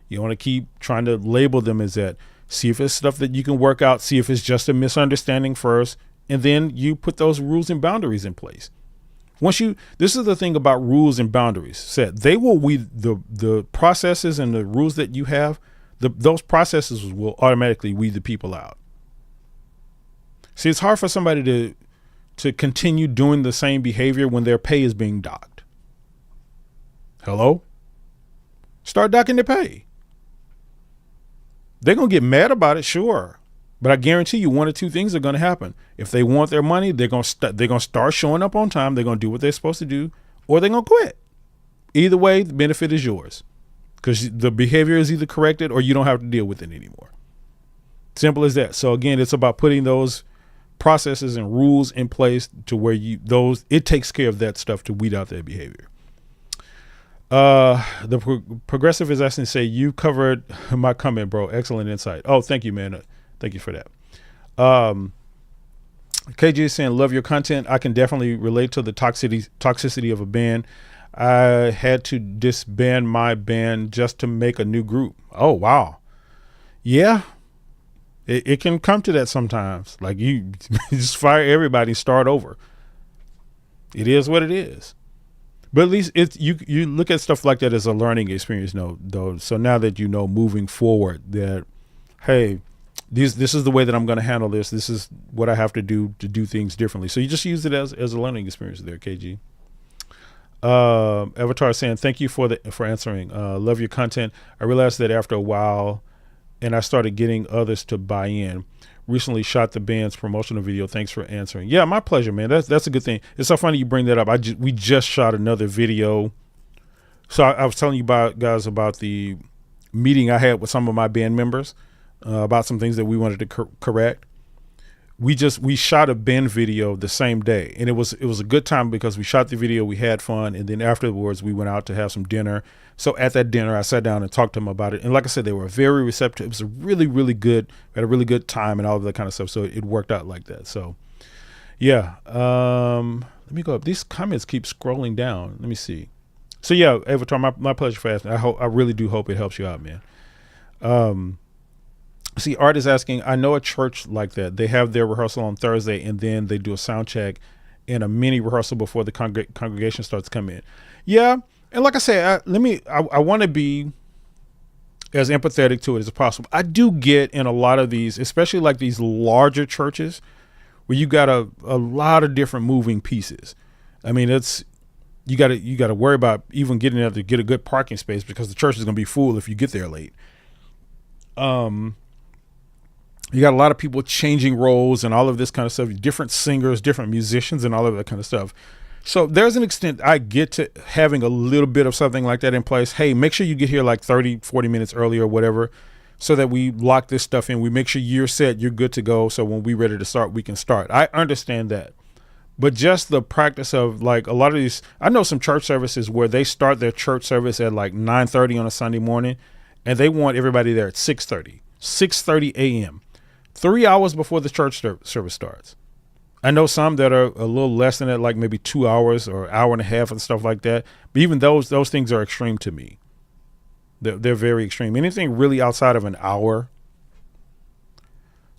Speaker 1: You want to keep trying to label them as that. See if it's stuff that you can work out. See if it's just a misunderstanding first, and then you put those rules and boundaries in place. This is the thing about rules and boundaries. Said they will weed the processes and the rules that you have. Those processes will automatically weed the people out. See, it's hard for somebody to continue doing the same behavior when their pay is being docked. Hello? Start docking their pay. They're going to get mad about it, sure. But I guarantee you one or two things are going to happen. If they want their money, they're going to start showing up on time. They're going to do what they're supposed to do, or they're going to quit. Either way, the benefit is yours, because the behavior is either corrected or you don't have to deal with it anymore. Simple as that. So again, it's about putting those processes and rules in place to where it takes care of that stuff to weed out that behavior. The progressive is asking to say, you covered my comment, bro. Excellent insight. Oh, thank you, man. Thank you for that. KJ is saying, love your content. I can definitely relate to the toxicity of a band. I had to disband my band just to make a new group. Oh, wow. Yeah. It can come to that sometimes. Like, you just fire everybody and start over. It is what it is. But at least it's you look at stuff like that as a learning experience, no, though. So now that you know moving forward that, hey, this is the way that I'm going to handle this. This is what I have to do things differently. So you just use it as a learning experience there, KG. Avatar saying thank you for answering. Love your content. I realized that after a while, and I started getting others to buy in. Recently shot the band's promotional video. Thanks for answering. Yeah, my pleasure, man. That's a good thing. It's so funny you bring that up. We just shot another video. So I was telling you guys about the meeting I had with some of my band members about some things that we wanted to correct. We shot a band video the same day, and it was a good time because we shot the video, we had fun, and then afterwards we went out to have some dinner. So at that dinner, I sat down and talked to them about it, and like I said, they were very receptive. It was a really, really good. We had a really good time and all of that kind of stuff. So it worked out like that. So yeah, let me go up. These comments keep scrolling down. Let me see. So yeah, Avatar, my pleasure for asking. I really do hope it helps you out, man. See, Art is asking, I know a church like that. They have their rehearsal on Thursday, and then they do a sound check and a mini rehearsal before the congregation starts coming in. Yeah, and like I say, I want to be as empathetic to it as possible. I do get in a lot of these, especially like these larger churches, where you got a lot of different moving pieces. I mean, you got to worry about even getting there to get a good parking space because the church is going to be full if you get there late. You got a lot of people changing roles and all of this kind of stuff, different singers, different musicians, and all of that kind of stuff. So there's an extent I get to having a little bit of something like that in place. Hey, make sure you get here like 30, 40 minutes early or whatever, so that we lock this stuff in. We make sure you're set, you're good to go. So when we're ready to start, we can start. I understand that. But just the practice of like a lot of these, I know some church services where they start their church service at like 9:30 on a Sunday morning, and they want everybody there at 6:30 a.m., 3 hours before the church service starts. I know some that are a little less than that, like maybe 2 hours or hour and a half and stuff like that. But even those things are extreme to me. They're very extreme. Anything really outside of an hour,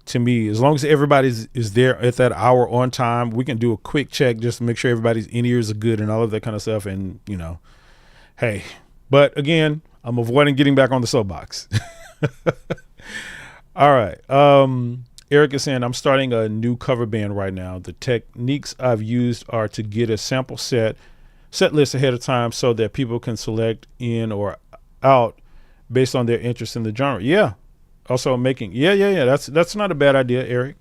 Speaker 1: to me, as long as everybody is there at that hour on time, we can do a quick check just to make sure everybody's in-ears are good and all of that kind of stuff. And, hey. But again, I'm avoiding getting back on the soapbox. All right. Eric is saying, I'm starting a new cover band right now. The techniques I've used are to get a sample set list ahead of time so that people can select in or out based on their interest in the genre. Yeah. Also making, yeah. That's not a bad idea, Eric.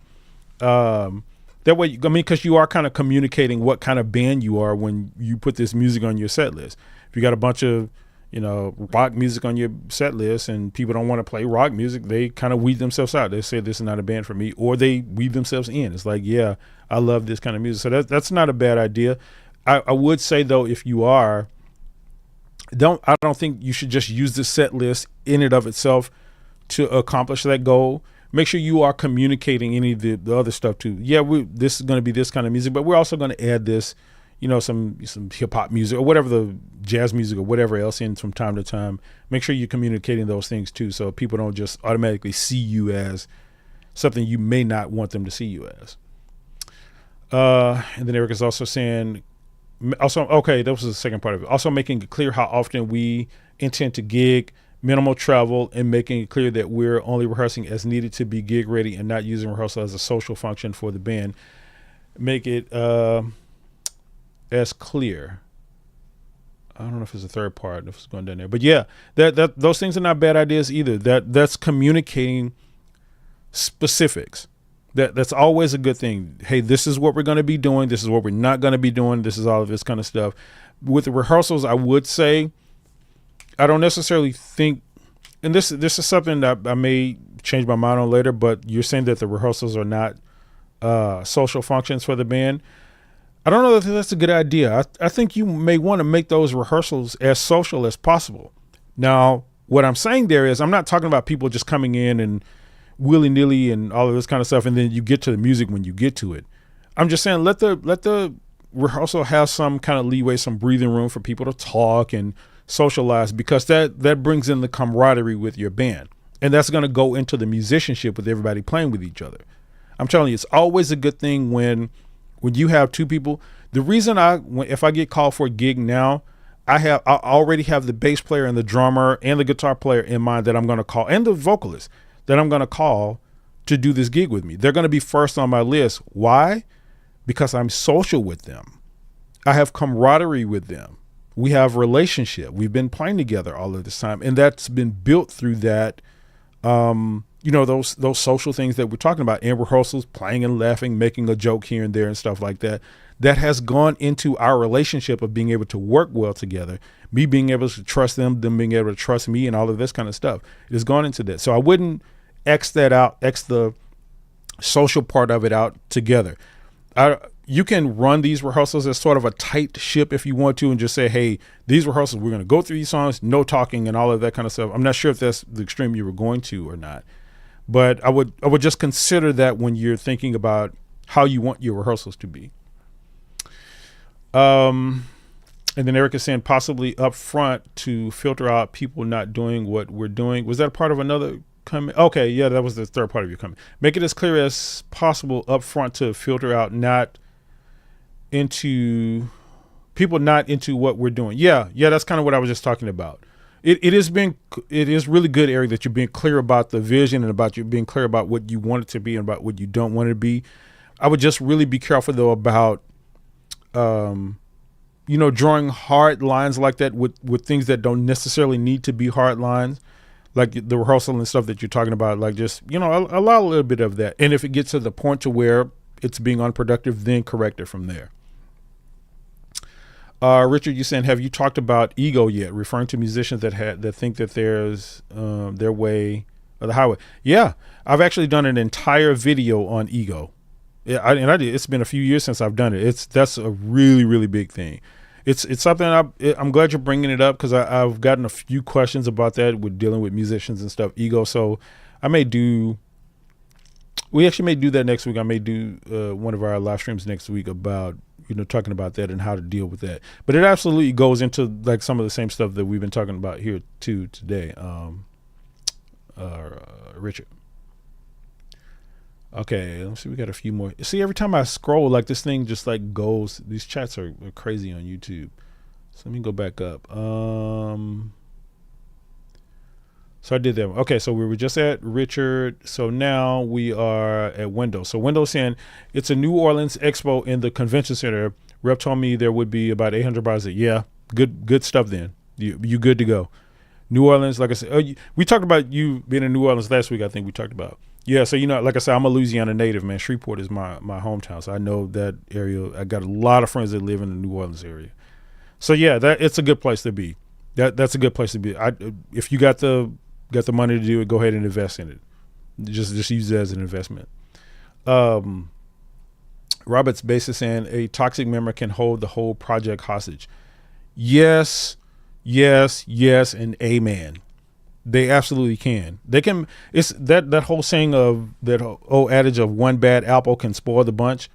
Speaker 1: That way, because you are kind of communicating what kind of band you are when you put this music on your set list. If you got a bunch of rock music on your set list and people don't want to play rock music, they kind of weed themselves out. They say this is not a band for me, or they weed themselves in. It's like, yeah, I love this kind of music. So that's not a bad idea. I would say though, if you are, I don't think you should just use the set list in and of itself to accomplish that goal. Make sure you are communicating any of the other stuff too. Yeah, this is going to be this kind of music, but we're also going to add this, some hip hop music or whatever, the jazz music or whatever else in from time to time. Make sure you're communicating those things too, so people don't just automatically see you as something you may not want them to see you as. And then Eric is also saying, okay, that was the second part of it. Also making it clear how often we intend to gig, minimal travel, and making it clear that we're only rehearsing as needed to be gig ready and not using rehearsal as a social function for the band. Make it as clear. I don't know if it's a third part, if it's going down there, but yeah, that those things are not bad ideas either. That's communicating specifics. That's always a good thing. Hey, this is what we're going to be doing. This is what we're not going to be doing. This is all of this kind of stuff. With the rehearsals, I would say, I don't necessarily think, and this is something that I may change my mind on later, but you're saying that the rehearsals are not social functions for the band. I don't know if that's a good idea. I think you may want to make those rehearsals as social as possible. Now, what I'm saying there is I'm not talking about people just coming in and willy-nilly and all of this kind of stuff, and then you get to the music when you get to it. I'm just saying let the rehearsal have some kind of leeway, some breathing room for people to talk and socialize, because that brings in the camaraderie with your band, and that's going to go into the musicianship with everybody playing with each other. I'm telling you, it's always a good thing when you have two people The reason if I get called for a gig now, I already have the bass player and the drummer and the guitar player in mind that I'm going to call, and the vocalist that I'm going to call to do this gig with me. They're going to be first on my list. Why? Because I'm social with them. I have camaraderie with them. We have relationship. We've been playing together all of this time, and that's been built through that. Those social things that we're talking about in rehearsals, playing and laughing, making a joke here and there and stuff like that. That has gone into our relationship of being able to work well together, me being able to trust them being able to trust me, and all of this kind of stuff. It has gone into that. So I wouldn't X that out, X the social part of it out together. You can run these rehearsals as sort of a tight ship if you want to, and just say, hey, these rehearsals, we're going to go through these songs, no talking and all of that kind of stuff. I'm not sure if that's the extreme you were going to or not, but I would just consider that when you're thinking about how you want your rehearsals to be. And then Eric is saying possibly up front to filter out people not doing what we're doing. Was that a part of another comment? Okay, yeah, that was the third part of your comment. Make it as clear as possible up front to filter out people not into what we're doing. Yeah, that's kind of what I was just talking about. It is really good, Eric, that you're being clear about the vision and about you being clear about what you want it to be and about what you don't want it to be. I would just really be careful though about drawing hard lines like that with things that don't necessarily need to be hard lines, like the rehearsal and stuff that you're talking about. Like just, allow a little bit of that. And if it gets to the point to where it's being unproductive, then correct it from there. Richard, you saying, have you talked about ego yet? Referring to musicians that think that there's their way or the highway. Yeah, I've actually done an entire video on ego. Yeah, I did. It's been a few years since I've done it. That's a really, really big thing. It's something I'm glad you're bringing it up, because I've gotten a few questions about that with dealing with musicians and stuff, ego. So we actually may do that next week. I may do one of our live streams next week about, talking about that and how to deal with that. But it absolutely goes into like some of the same stuff that we've been talking about here too today. Richard. Okay, let's see. We got a few more. See, every time I scroll, like this thing just like goes. These chats are crazy on YouTube. So let me go back up. So I did that. Okay, so we were just at Richard. So now we are at Wendell. So Wendell's saying it's a New Orleans expo in the convention center. Rep told me there would be about 800 bars. Yeah, good stuff then. You good to go. New Orleans, like I said, we talked about you being in New Orleans last week. I think we talked about. Yeah, so like I said, I'm a Louisiana native, man. Shreveport is my hometown, so I know that area. I got a lot of friends that live in the New Orleans area. So yeah, it's a good place to be. That's a good place to be. If you got the money to do it, go ahead and invest in it. Just use it as an investment. Robert's basically saying a toxic member can hold the whole project hostage. Yes, and amen. They absolutely can. They can. It's that whole saying of that old adage of one bad apple can spoil the bunch.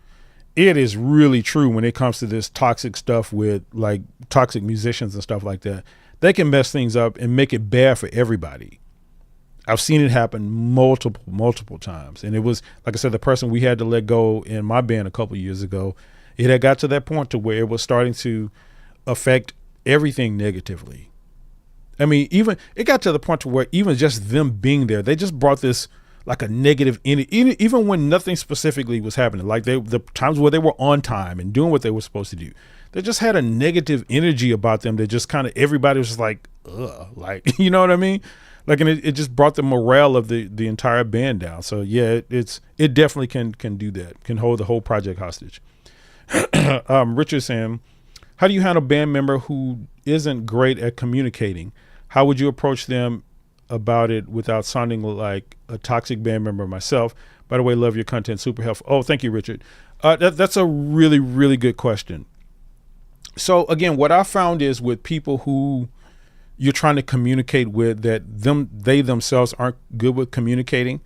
Speaker 1: It is really true when it comes to this toxic stuff with like toxic musicians and stuff like that. They can mess things up and make it bad for everybody. I've seen it happen multiple times. And it was, like I said, the person we had to let go in my band a couple of years ago, it had got to that point to where it was starting to affect everything negatively. I mean, even it got to the point to where even just them being there, they just brought this like a negative even when nothing specifically was happening, like the times where they were on time and doing what they were supposed to do, they just had a negative energy about them that just kind of everybody was just like, ugh, like, you know what I mean? Like, and it just brought the morale of the entire band down. So yeah, it definitely can do that, can hold the whole project hostage. Richard saying, how do you handle a band member who isn't great at communicating? How would you approach them about it without sounding like a toxic band member myself? By the way, love your content, super helpful. Oh, thank you, Richard. That's a really, really good question. So again, what I found is with people who you're trying to communicate with that they themselves aren't good with communicating,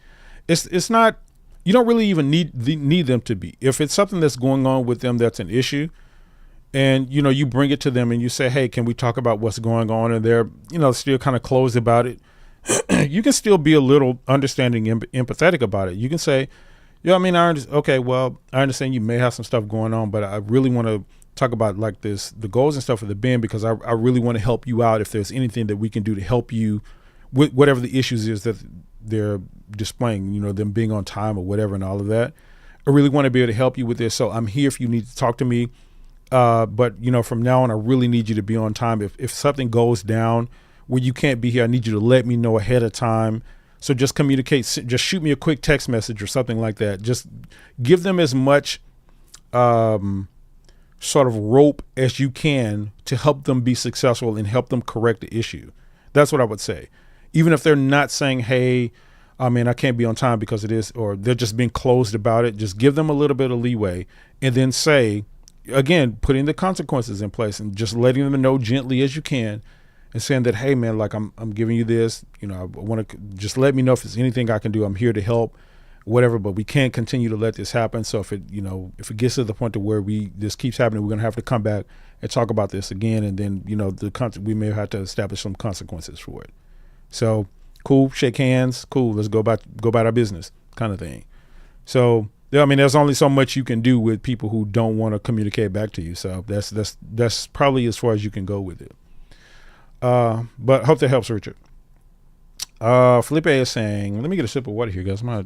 Speaker 1: it's not, you don't really even need them to be. If it's something that's going on with them that's an issue, and you bring it to them and you say, hey, can we talk about what's going on, and they're still kind of closed about it, you can still be a little understanding and empathetic about it. You can say, Yeah, I mean, okay, well, I understand you may have some stuff going on, but I really want to talk about like this, the goals and stuff for the band, because I really want to help you out if there's anything that we can do to help you with whatever the issues is that they're displaying, them being on time or whatever and all of that. I really want to be able to help you with this. So I'm here if you need to talk to me. But from now on, I really need you to be on time. If something goes down where you can't be here, I need you to let me know ahead of time. So just communicate, just shoot me a quick text message or something like that. Just give them as much sort of rope as you can to help them be successful and help them correct the issue. That's what I would say. Even if they're not saying, hey, I mean, I can't be on time because it is, or they're just being closed about it, just give them a little bit of leeway and then say, again, putting the consequences in place and just letting them know gently as you can and saying that, hey man, like I'm giving you this, I want to just let me know if there's anything I can do. I'm here to help, whatever, but we can't continue to let this happen. So if it gets to the point to where this keeps happening, we're going to have to come back and talk about this again. And then, we may have to establish some consequences for it. So cool. Shake hands. Cool. Let's go about our business kind of thing. So, I mean, there's only so much you can do with people who don't want to communicate back to you. So that's probably as far as you can go with it. But hope that helps, Richard. Felipe is saying, let me get a sip of water here, guys. My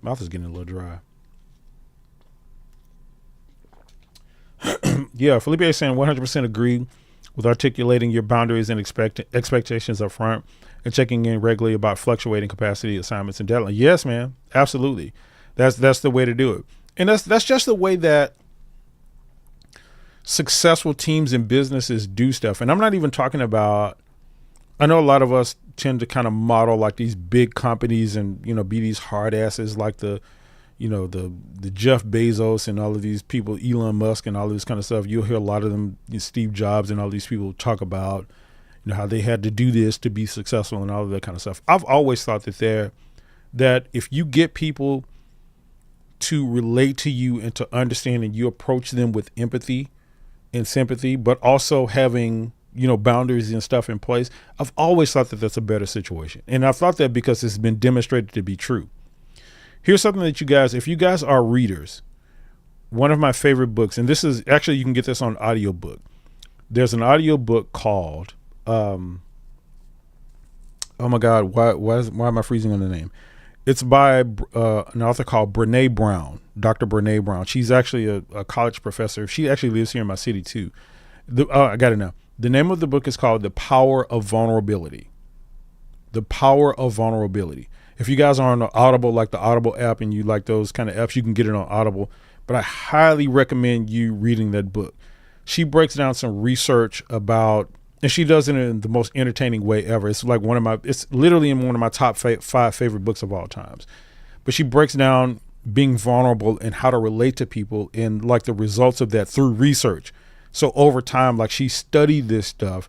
Speaker 1: mouth is getting a little dry. Yeah, Felipe is saying 100% agree with articulating your boundaries and expectations up front and checking in regularly about fluctuating capacity, assignments, and deadlines. Yes, man, absolutely. That's the way to do it. And that's just the way that successful teams and businesses do stuff. And I'm not even talking about, I know a lot of us tend to kind of model like these big companies and, be these hard asses like the Jeff Bezos and all of these people, Elon Musk and all of this kind of stuff. You'll hear a lot of them, Steve Jobs and all these people talk about, how they had to do this to be successful and all of that kind of stuff. I've always thought that if you get people to relate to you and to understand and you approach them with empathy and sympathy, but also having, boundaries and stuff in place, I've always thought that that's a better situation. And I've thought that because it's been demonstrated to be true. Here's something that if you guys are readers, one of my favorite books, and this is actually, you can get this on audiobook. There's an audiobook called, oh my God, why am I freezing on the name? It's by an author called Brene Brown, Dr. Brene Brown. She's actually a college professor. She actually lives here in my city too. I got it now. The name of the book is called The Power of Vulnerability. The Power of Vulnerability. If you guys are on the Audible, like the Audible app, and you like those kind of apps, you can get it on Audible. But I highly recommend you reading that book. She breaks down some research about, and she does it in the most entertaining way ever. It's like it's literally in one of my top 5 favorite books of all times. But she breaks down being vulnerable and how to relate to people and like the results of that through research. So over time, like she studied this stuff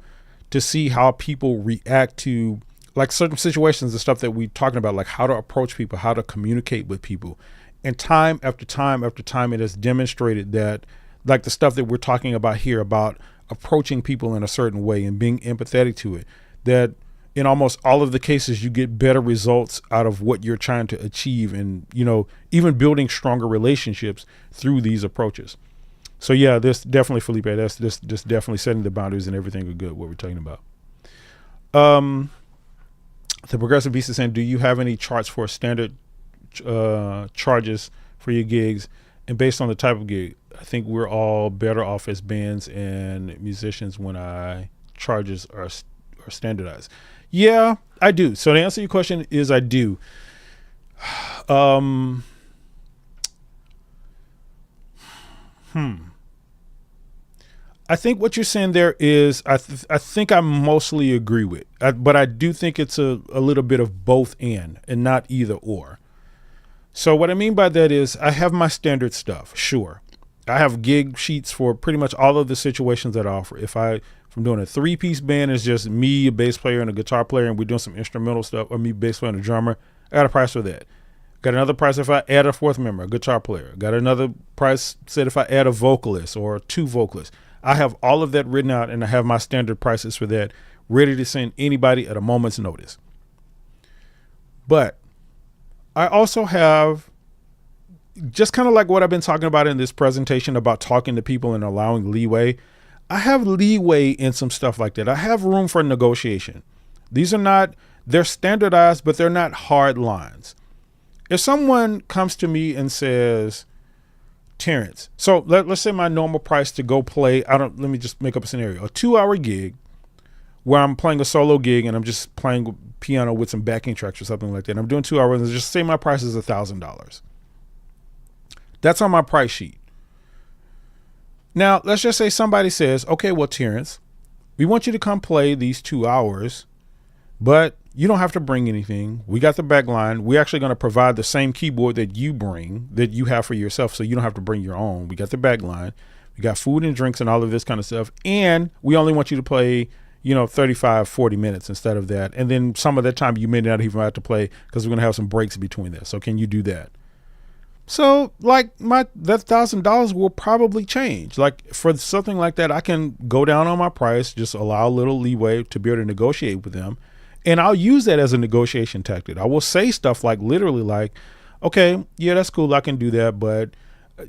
Speaker 1: to see how people react to like certain situations and stuff that we talking about, like how to approach people, how to communicate with people. And time after time after time, it has demonstrated that like the stuff that we're talking about here about approaching people in a certain way and being empathetic to it, that in almost all of the cases, you get better results out of what you're trying to achieve and, even building stronger relationships through these approaches. So yeah, this definitely, Felipe, that's just definitely setting the boundaries and everything are good, what we're talking about. The Progressive Beast is saying, do you have any charts for standard charges for your gigs? And based on the type of gig, I think we're all better off as bands and musicians when our charges are standardized. Yeah, I do. So to answer your question is I do. I think what you're saying there is, I think I mostly agree with, but I do think it's a little bit of both and not either or. So what I mean by that is I have my standard stuff. Sure. I have gig sheets for pretty much all of the situations that I offer. If I'm doing a 3-piece band, it's just me, a bass player and a guitar player, and we're doing some instrumental stuff, or me, bass player and a drummer, I got a price for that. Got another price if I add a 4th member, a guitar player. Got another price said if I add a vocalist or 2 vocalists. I have all of that written out and I have my standard prices for that ready to send anybody at a moment's notice. But I also have just kind of like what I've been talking about in this presentation about talking to people and allowing leeway. I have leeway in some stuff like that. I have room for negotiation. These are not, they're standardized, but they're not hard lines. If someone comes to me and says, Terrence, so let's say my normal price to go play, let me just make up a scenario, a 2-hour gig where I'm playing a solo gig and I'm just playing piano with some backing tracks or something like that. And I'm doing 2 hours and just say my price is $1,000. That's on my price sheet. Now, let's just say somebody says, okay, well, Terrence, we want you to come play these 2 hours, but you don't have to bring anything. We got the back line. We're actually going to provide the same keyboard that you bring, that you have for yourself, so you don't have to bring your own. We got the back line. We got food and drinks and all of this kind of stuff. And we only want you to play, 35, 40 minutes instead of that. And then some of that time you may not even have to play because we're going to have some breaks between that. So can you do that? So like that $1,000 will probably change. Like for something like that, I can go down on my price, just allow a little leeway to be able to negotiate with them. And I'll use that as a negotiation tactic. I will say stuff like literally like, okay, yeah, that's cool. I can do that. But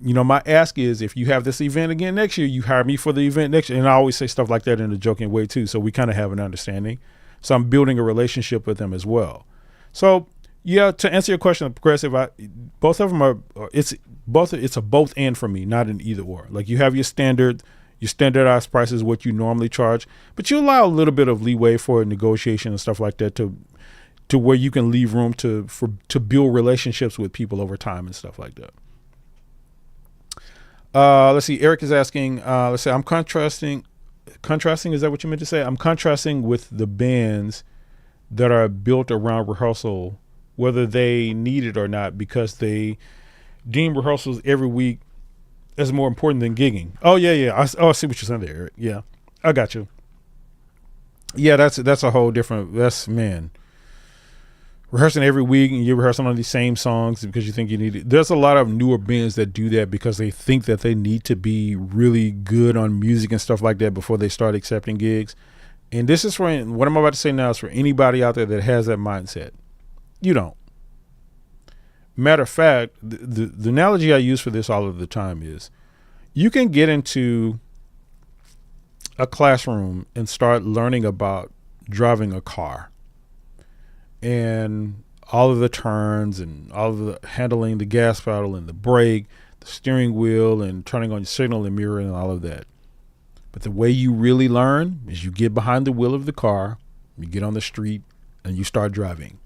Speaker 1: my ask is if you have this event again next year, you hire me for the event next year. And I always say stuff like that in a joking way too. So we kind of have an understanding. So I'm building a relationship with them as well. So yeah, to answer your question, Progressive, both of them are, it's a both and for me, not an either or. Like you have your standardized prices, what you normally charge, but you allow a little bit of leeway for negotiation and stuff like that to where you can leave room to build relationships with people over time and stuff like that. Let's see. Eric is asking, let's say I'm contrasting. Is that what you meant to say? I'm contrasting with the bands that are built around rehearsal, whether they need it or not, because they deem rehearsals every week as more important than gigging. Oh yeah. I see what you're saying there, Eric. Yeah, I got you. Yeah, that's a whole different. Man. Rehearsing every week and you're rehearsing on these same songs because you think you need it. There's a lot of newer bands that do that because they think that they need to be really good on music and stuff like that before they start accepting gigs. And this is for what I'm about to say now is for anybody out there that has that mindset. You don't. Matter of fact, the analogy I use for this all of the time is you can get into a classroom and start learning about driving a car and all of the turns and all of the handling the gas pedal and the brake, the steering wheel and turning on your signal and mirror and all of that. But the way you really learn is you get behind the wheel of the car, you get on the street and you start driving.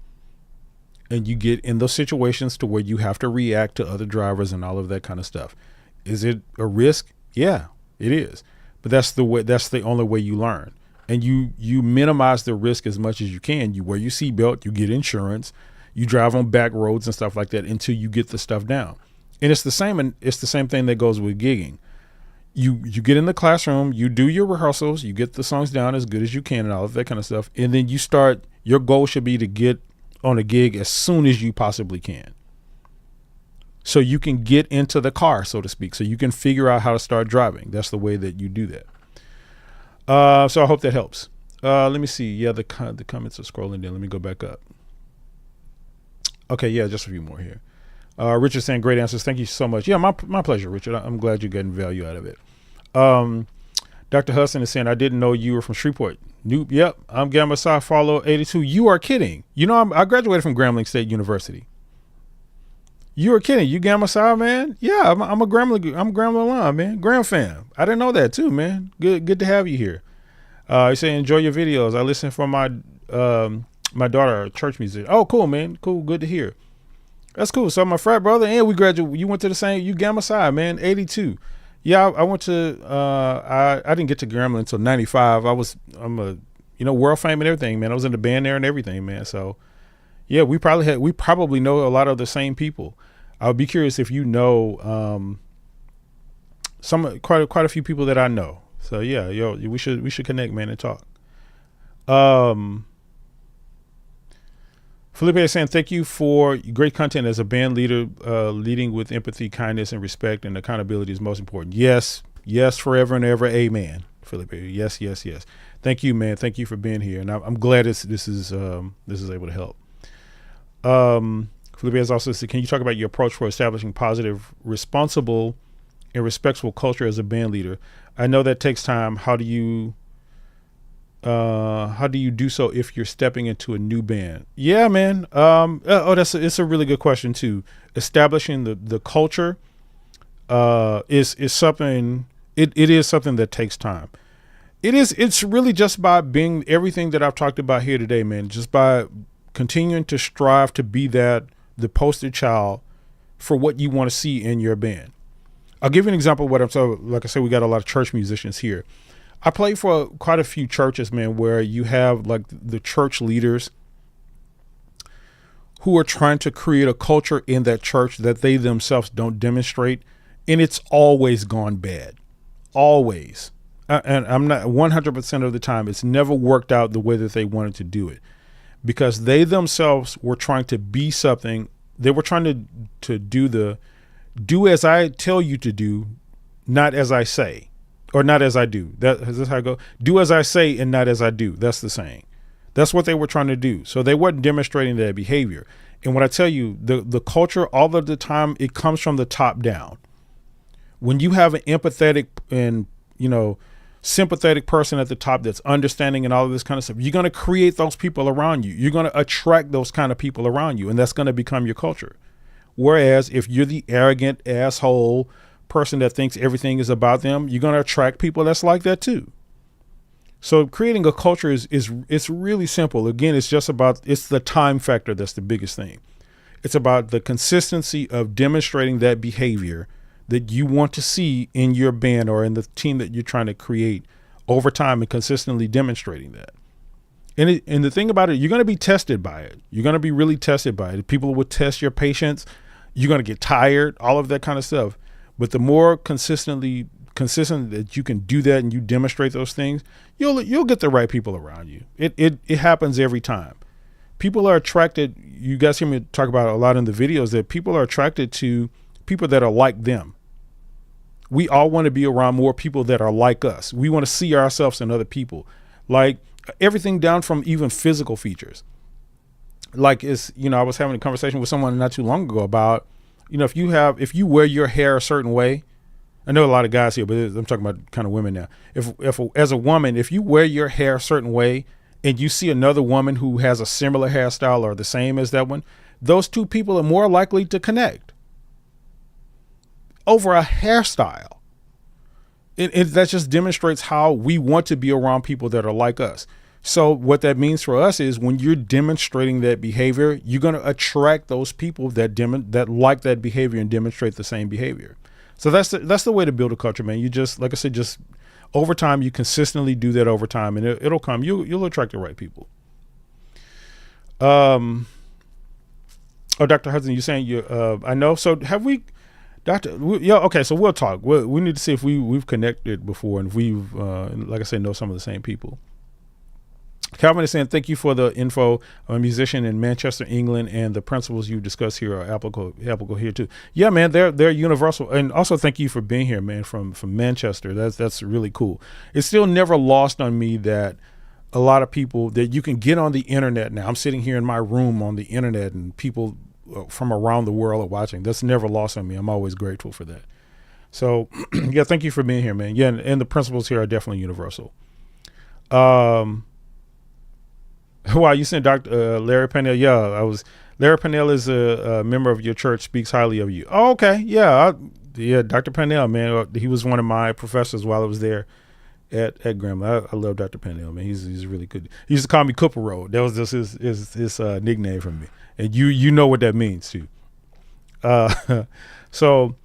Speaker 1: And you get in those situations to where you have to react to other drivers and all of that kind of stuff. Is it a risk? Yeah, it is. But that's the only way you learn. And you minimize the risk as much as you can. You wear your seatbelt, you get insurance, you drive on back roads and stuff like that until you get the stuff down. And it's the same thing that goes with gigging. You get in the classroom, you do your rehearsals, you get the songs down as good as you can and all of that kind of stuff. And then your goal should be to get on a gig as soon as you possibly can. So you can get into the car, so to speak. So you can figure out how to start driving. That's the way that you do that. So I hope that helps. Let me see. Yeah, the comments are scrolling down. Let me go back up. Okay, yeah, just a few more here. Richard saying great answers. Thank you so much. Yeah, my pleasure, Richard. I'm glad you're getting value out of it. Dr. Hudson is saying, I didn't know you were from Shreveport. Nope. Yep. I'm Gamma Psi Follow 82. You are kidding. I graduated from Grambling State University. You are kidding. You Gamma Psi, man? Yeah, I'm a Grambling alum, man. Gram fam. I didn't know that too, man. Good to have you here. You say enjoy your videos. I listen for my daughter, church music. Oh, cool, man. Cool. Good to hear. That's cool. So my frat brother and we graduated. You went to the same. You Gamma Psi, man. 82. Yeah, I went to. I didn't get to Grambling until '95. I'm a world fame and everything, man. I was in the band there and everything, man. So yeah, we probably know a lot of the same people. I would be curious if you know quite a few people that I know. So yeah, we should connect, man, and talk. Felipe is saying, thank you for great content as a band leader, leading with empathy, kindness, and respect, and accountability is most important. Yes, forever and ever. Amen. Felipe. Yes. Thank you, man. Thank you for being here. And I'm glad this is able to help. Felipe has also said, can you talk about your approach for establishing positive, responsible, and respectful culture as a band leader? I know that takes time. How do you do so if you're stepping into a new band? Yeah, man. It's a really good question too. Establishing the culture is something. It is something that takes time. It's really just by being everything that I've talked about here today, man. Just by continuing to strive to be the poster child for what you want to see in your band. I'll give you an example of what I'm talking. Like I said, we got a lot of church musicians here. I play for quite a few churches, man, where you have like the church leaders who are trying to create a culture in that church that they themselves don't demonstrate. And it's always gone bad. Always. And I'm not 100% of the time. It's never worked out the way that they wanted to do it because they themselves were trying to be something. They were trying to do as I tell you to do, not as I say. Or not as I do. Is this how I go? Do as I say and not as I do. That's the saying. That's what they were trying to do. So they weren't demonstrating their behavior. And when I tell you the culture all of the time, it comes from the top down. When you have an empathetic and, sympathetic person at the top that's understanding and all of this kind of stuff, you're going to create those people around you. You're going to attract those kind of people around you. And that's going to become your culture. Whereas if you're the arrogant asshole person that thinks everything is about them, you're going to attract people that's like that too. So creating a culture it's really simple. Again, it's the time factor that's the biggest thing. It's about the consistency of demonstrating that behavior that you want to see in your band or in the team that you're trying to create over time and consistently demonstrating that. And the thing about it, you're going to be tested by it. You're going to be really tested by it. People will test your patience. You're going to get tired, all of that kind of stuff. But the more consistent that you can do that and you demonstrate those things, you'll get the right people around you. It happens every time. People are attracted. You guys hear me talk about it a lot in the videos that people are attracted to people that are like them. We all want to be around more people that are like us. We want to see ourselves in other people, like everything down from even physical features. Like I was having a conversation with someone not too long ago about, if you wear your hair a certain way, I know a lot of guys here, but I'm talking about kind of women now. If as a woman, if you wear your hair a certain way and you see another woman who has a similar hairstyle or the same as that one, those two people are more likely to connect over a hairstyle. That just demonstrates how we want to be around people that are like us. So what that means for us is when you're demonstrating that behavior, you're going to attract those people that like that behavior and demonstrate the same behavior. So that's the way to build a culture, man. You just, like I said, just over time, you consistently do that over time and it'll come. You'll attract the right people. Dr. Hudson, you're saying I know. So have we, okay. So we'll talk. We need to see if we've connected before and if we've, like I said, know some of the same people. Calvin is saying, thank you for the info. I'm a musician in Manchester, England, and the principles you discuss here are applicable here too. Yeah, man, they're universal. And also thank you for being here, man, from Manchester. That's really cool. It's still never lost on me that a lot of people that you can get on the internet now. I'm sitting here in my room on the internet and people from around the world are watching. That's never lost on me. I'm always grateful for that. So yeah, thank you for being here, man. Yeah, and the principles here are definitely universal. Wow, you sent Dr. Larry Pennell. Yeah, Larry Pennell is a member of your church, speaks highly of you. Oh, okay. Yeah. Dr. Pennell, man. He was one of my professors while I was there at Grambling. I love Dr. Pennell, man. He's really good. He used to call me Cooper Road. That was just his nickname for me. And you know what that means too. So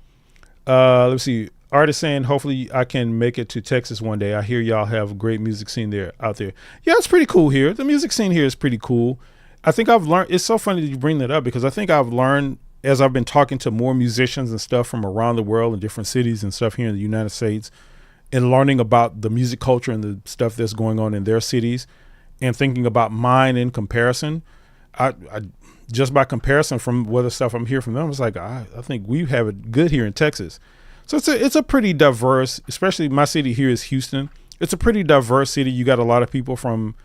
Speaker 1: let's see. Artist saying, hopefully I can make it to Texas one day. I hear y'all have a great music scene out there. Yeah, it's pretty cool here. The music scene here is pretty cool. I think I've learned, it's so funny that you bring that up because I think I've learned as I've been talking to more musicians and stuff from around the world in different cities and stuff here in the United States and learning about the music culture and the stuff that's going on in their cities and thinking about mine in comparison. I just by comparison from what the stuff I'm hearing from them, it's like, I think we have it good here in Texas. So it's a pretty diverse, especially my city here is Houston. It's a pretty diverse city. You got a lot of people from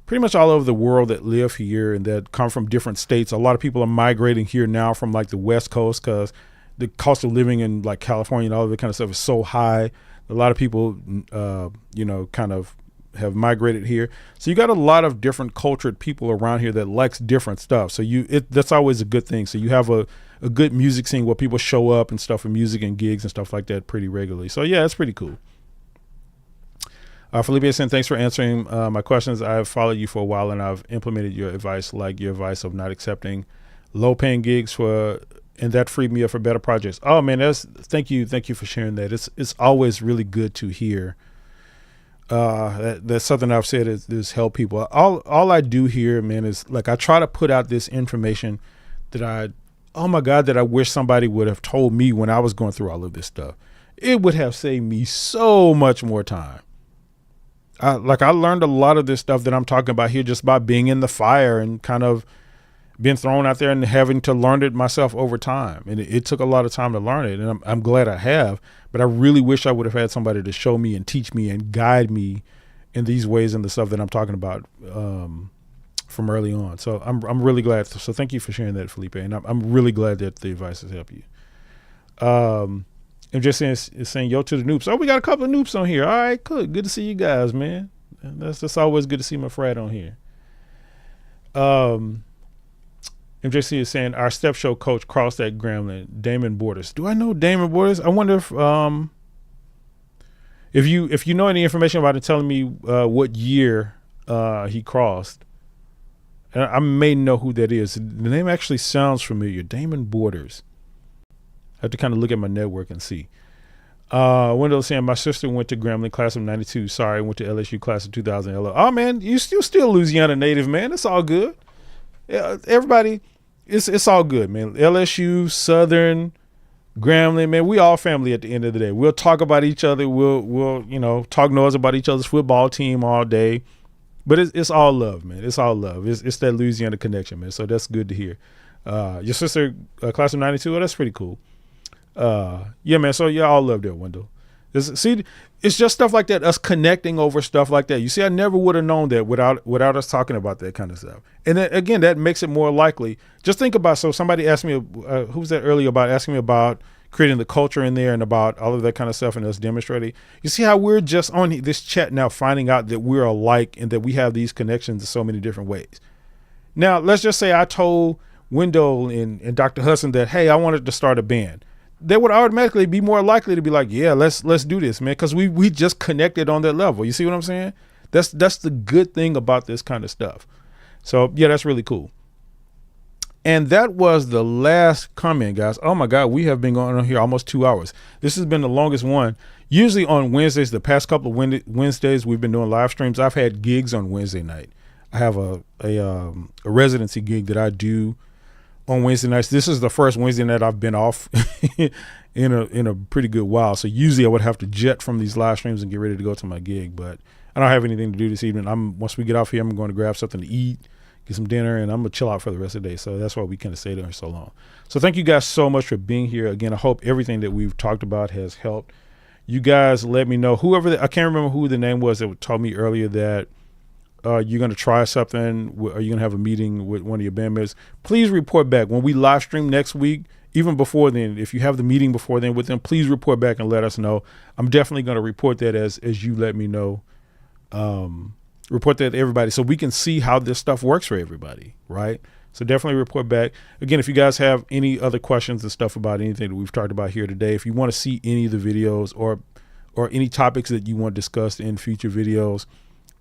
Speaker 1: pretty much all over the world that live here and that come from different states. A lot of people are migrating here now from like the West Coast because the cost of living in like California and all of that kind of stuff is so high. A lot of people, kind of have migrated here. So you got a lot of different cultured people around here that likes different stuff. So that's always a good thing. So you have a good music scene where people show up and stuff for music and gigs and stuff like that pretty regularly. So yeah, it's pretty cool. Felipe is saying, thanks for answering my questions. I've followed you for a while and I've implemented your advice, like your advice of not accepting low paying gigs and that freed me up for better projects. Oh man, thank you for sharing that. It's always really good to hear. That's something I've said is help people. All I do here, man, is like I try to put out this information that I wish somebody would have told me when I was going through all of this stuff. It would have saved me so much more time. I learned a lot of this stuff that I'm talking about here just by being in the fire and kind of being thrown out there and having to learn it myself over time. And it took a lot of time to learn it. And I'm glad I have, but I really wish I would have had somebody to show me and teach me and guide me in these ways and the stuff that I'm talking about from early on. So I'm really glad. So thank you for sharing that, Felipe. And I'm really glad that the advice has helped you. I'm just saying yo to the noobs. Oh, we got a couple of noobs on here. All right, good to see you guys, man. That's always good to see my frat on here. MJC is saying our step show coach crossed that Gremlin, Damon Borders. Do I know Damon Borders? I wonder if you know any information about it, telling me what year he crossed. And I may know who that is. The name actually sounds familiar. Damon Borders. I have to kind of look at my network and see. Wendell saying my sister went to Grambling class of 92. Sorry, went to LSU class of 2000. Oh man, you still Louisiana native, man. It's all good. Yeah, everybody, it's all good, man. LSU, Southern, Grambling, man. We all family at the end of the day. We'll talk about each other. We'll talk noise about each other's football team all day. But it's all love, man. It's all love. It's that Louisiana connection, man. So that's good to hear. Your sister, class of 92. Oh, that's pretty cool. Yeah, man. So yeah, all love there, Wendell. It's just stuff like that, us connecting over stuff like that. You see, I never would have known that without us talking about that kind of stuff. And then, again, that makes it more likely. Just think about, so somebody asked me, who was that earlier, about asking me about creating the culture in there and about all of that kind of stuff and us demonstrating. You see how we're just on this chat now finding out that we're alike and that we have these connections in so many different ways. Now, let's just say I told Wendell and Dr. Hudson that, hey, I wanted to start a band. They would automatically be more likely to be like, yeah, let's do this, man, because we just connected on that level. You see what I'm saying? That's the good thing about this kind of stuff. So yeah, that's really cool. And that was the last comment, guys. Oh my God, we have been going on here almost 2 hours. This has been the longest one. Usually on Wednesdays, the past couple of Wednesdays, we've been doing live streams. I've had gigs on Wednesday night. I have a residency gig that I do on Wednesday nights. This is the first Wednesday night I've been off in a pretty good while. So usually I would have to jet from these live streams and get ready to go to my gig, but I don't have anything to do this evening. Once we get off here, I'm going to grab something to eat, get some dinner, and I'm going to chill out for the rest of the day. So that's why we kind of stayed there so long. So thank you guys so much for being here. Again, I hope everything that we've talked about has helped. You guys let me know, I can't remember who the name was that told me earlier that you're going to try something, or you're going to have a meeting with one of your bandmates. Please report back when we live stream next week. Even before then, if you have the meeting before then with them, please report back and let us know. I'm definitely going to report that as you let me know. Report that to everybody so we can see how this stuff works for everybody, right? So definitely report back. Again, if you guys have any other questions and stuff about anything that we've talked about here today, if you want to see any of the videos or any topics that you want discussed in future videos,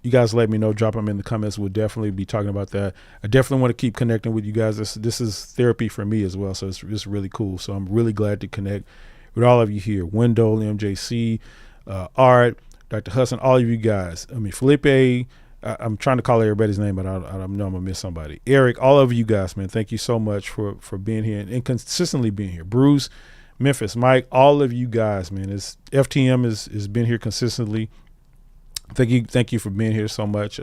Speaker 1: you guys let me know, drop them in the comments. We'll definitely be talking about that. I definitely want to keep connecting with you guys. This is therapy for me as well. So it's really cool. So I'm really glad to connect with all of you here. Wendell, MJC, Art, Dr. Hudson, all of you guys. I mean, Felipe, I'm trying to call everybody's name, but I know I'm going to miss somebody. Eric, all of you guys, man, thank you so much for being here and consistently being here. Bruce, Memphis, Mike, all of you guys, man. FTM has been here consistently. Thank you for being here so much.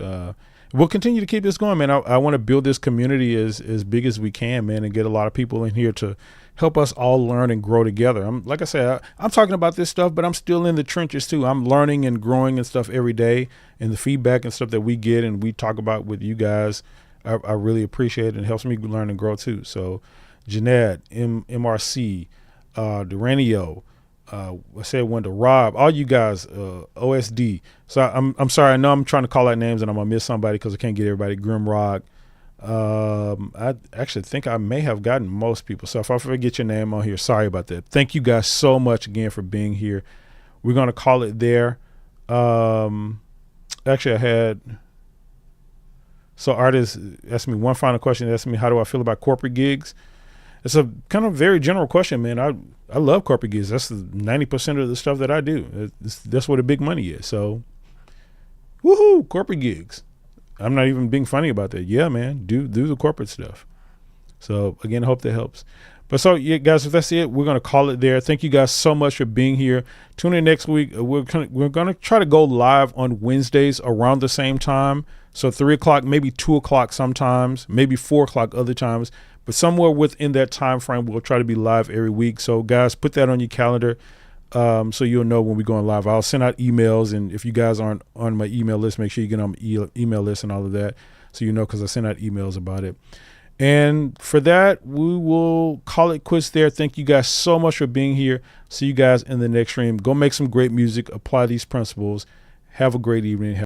Speaker 1: We'll continue to keep this going, man. I want to build this community as big as we can, man, and get a lot of people in here to help us all learn and grow together. Like I said, I'm talking about this stuff, but I'm still in the trenches too. I'm learning and growing and stuff every day, and the feedback and stuff that we get and we talk about with you guys, I really appreciate it, and helps me learn and grow too. So, Jeanette, MRC, Duranio, I said one to Rob, all you guys, OSD. So I'm sorry. I know I'm trying to call out names and I'm gonna miss somebody because I can't get everybody. Grimrock. I actually think I may have gotten most people. So if I forget your name on here, sorry about that. Thank you guys so much again for being here. We're gonna call it there. Actually, artists asked me one final question. They asked me, how do I feel about corporate gigs? It's a kind of very general question, man. I love corporate gigs. That's 90% of the stuff that I do. That's where the big money is. So, woohoo, corporate gigs. I'm not even being funny about that. Yeah, man, do the corporate stuff. So again, I hope that helps. But so, yeah, guys, if that's it, we're going to call it there. Thank you guys so much for being here. Tune in next week. We're going to try to go live on Wednesdays around the same time. So 3 o'clock, maybe 2 o'clock sometimes, maybe 4 o'clock other times. But somewhere within that time frame, we'll try to be live every week. So, guys, put that on your calendar so you'll know when we're going live. I'll send out emails. And if you guys aren't on my email list, make sure you get on my email list and all of that so you know, because I send out emails about it. And for that, we will call it quits there. Thank you guys so much for being here. See you guys in the next stream. Go make some great music. Apply these principles. Have a great evening.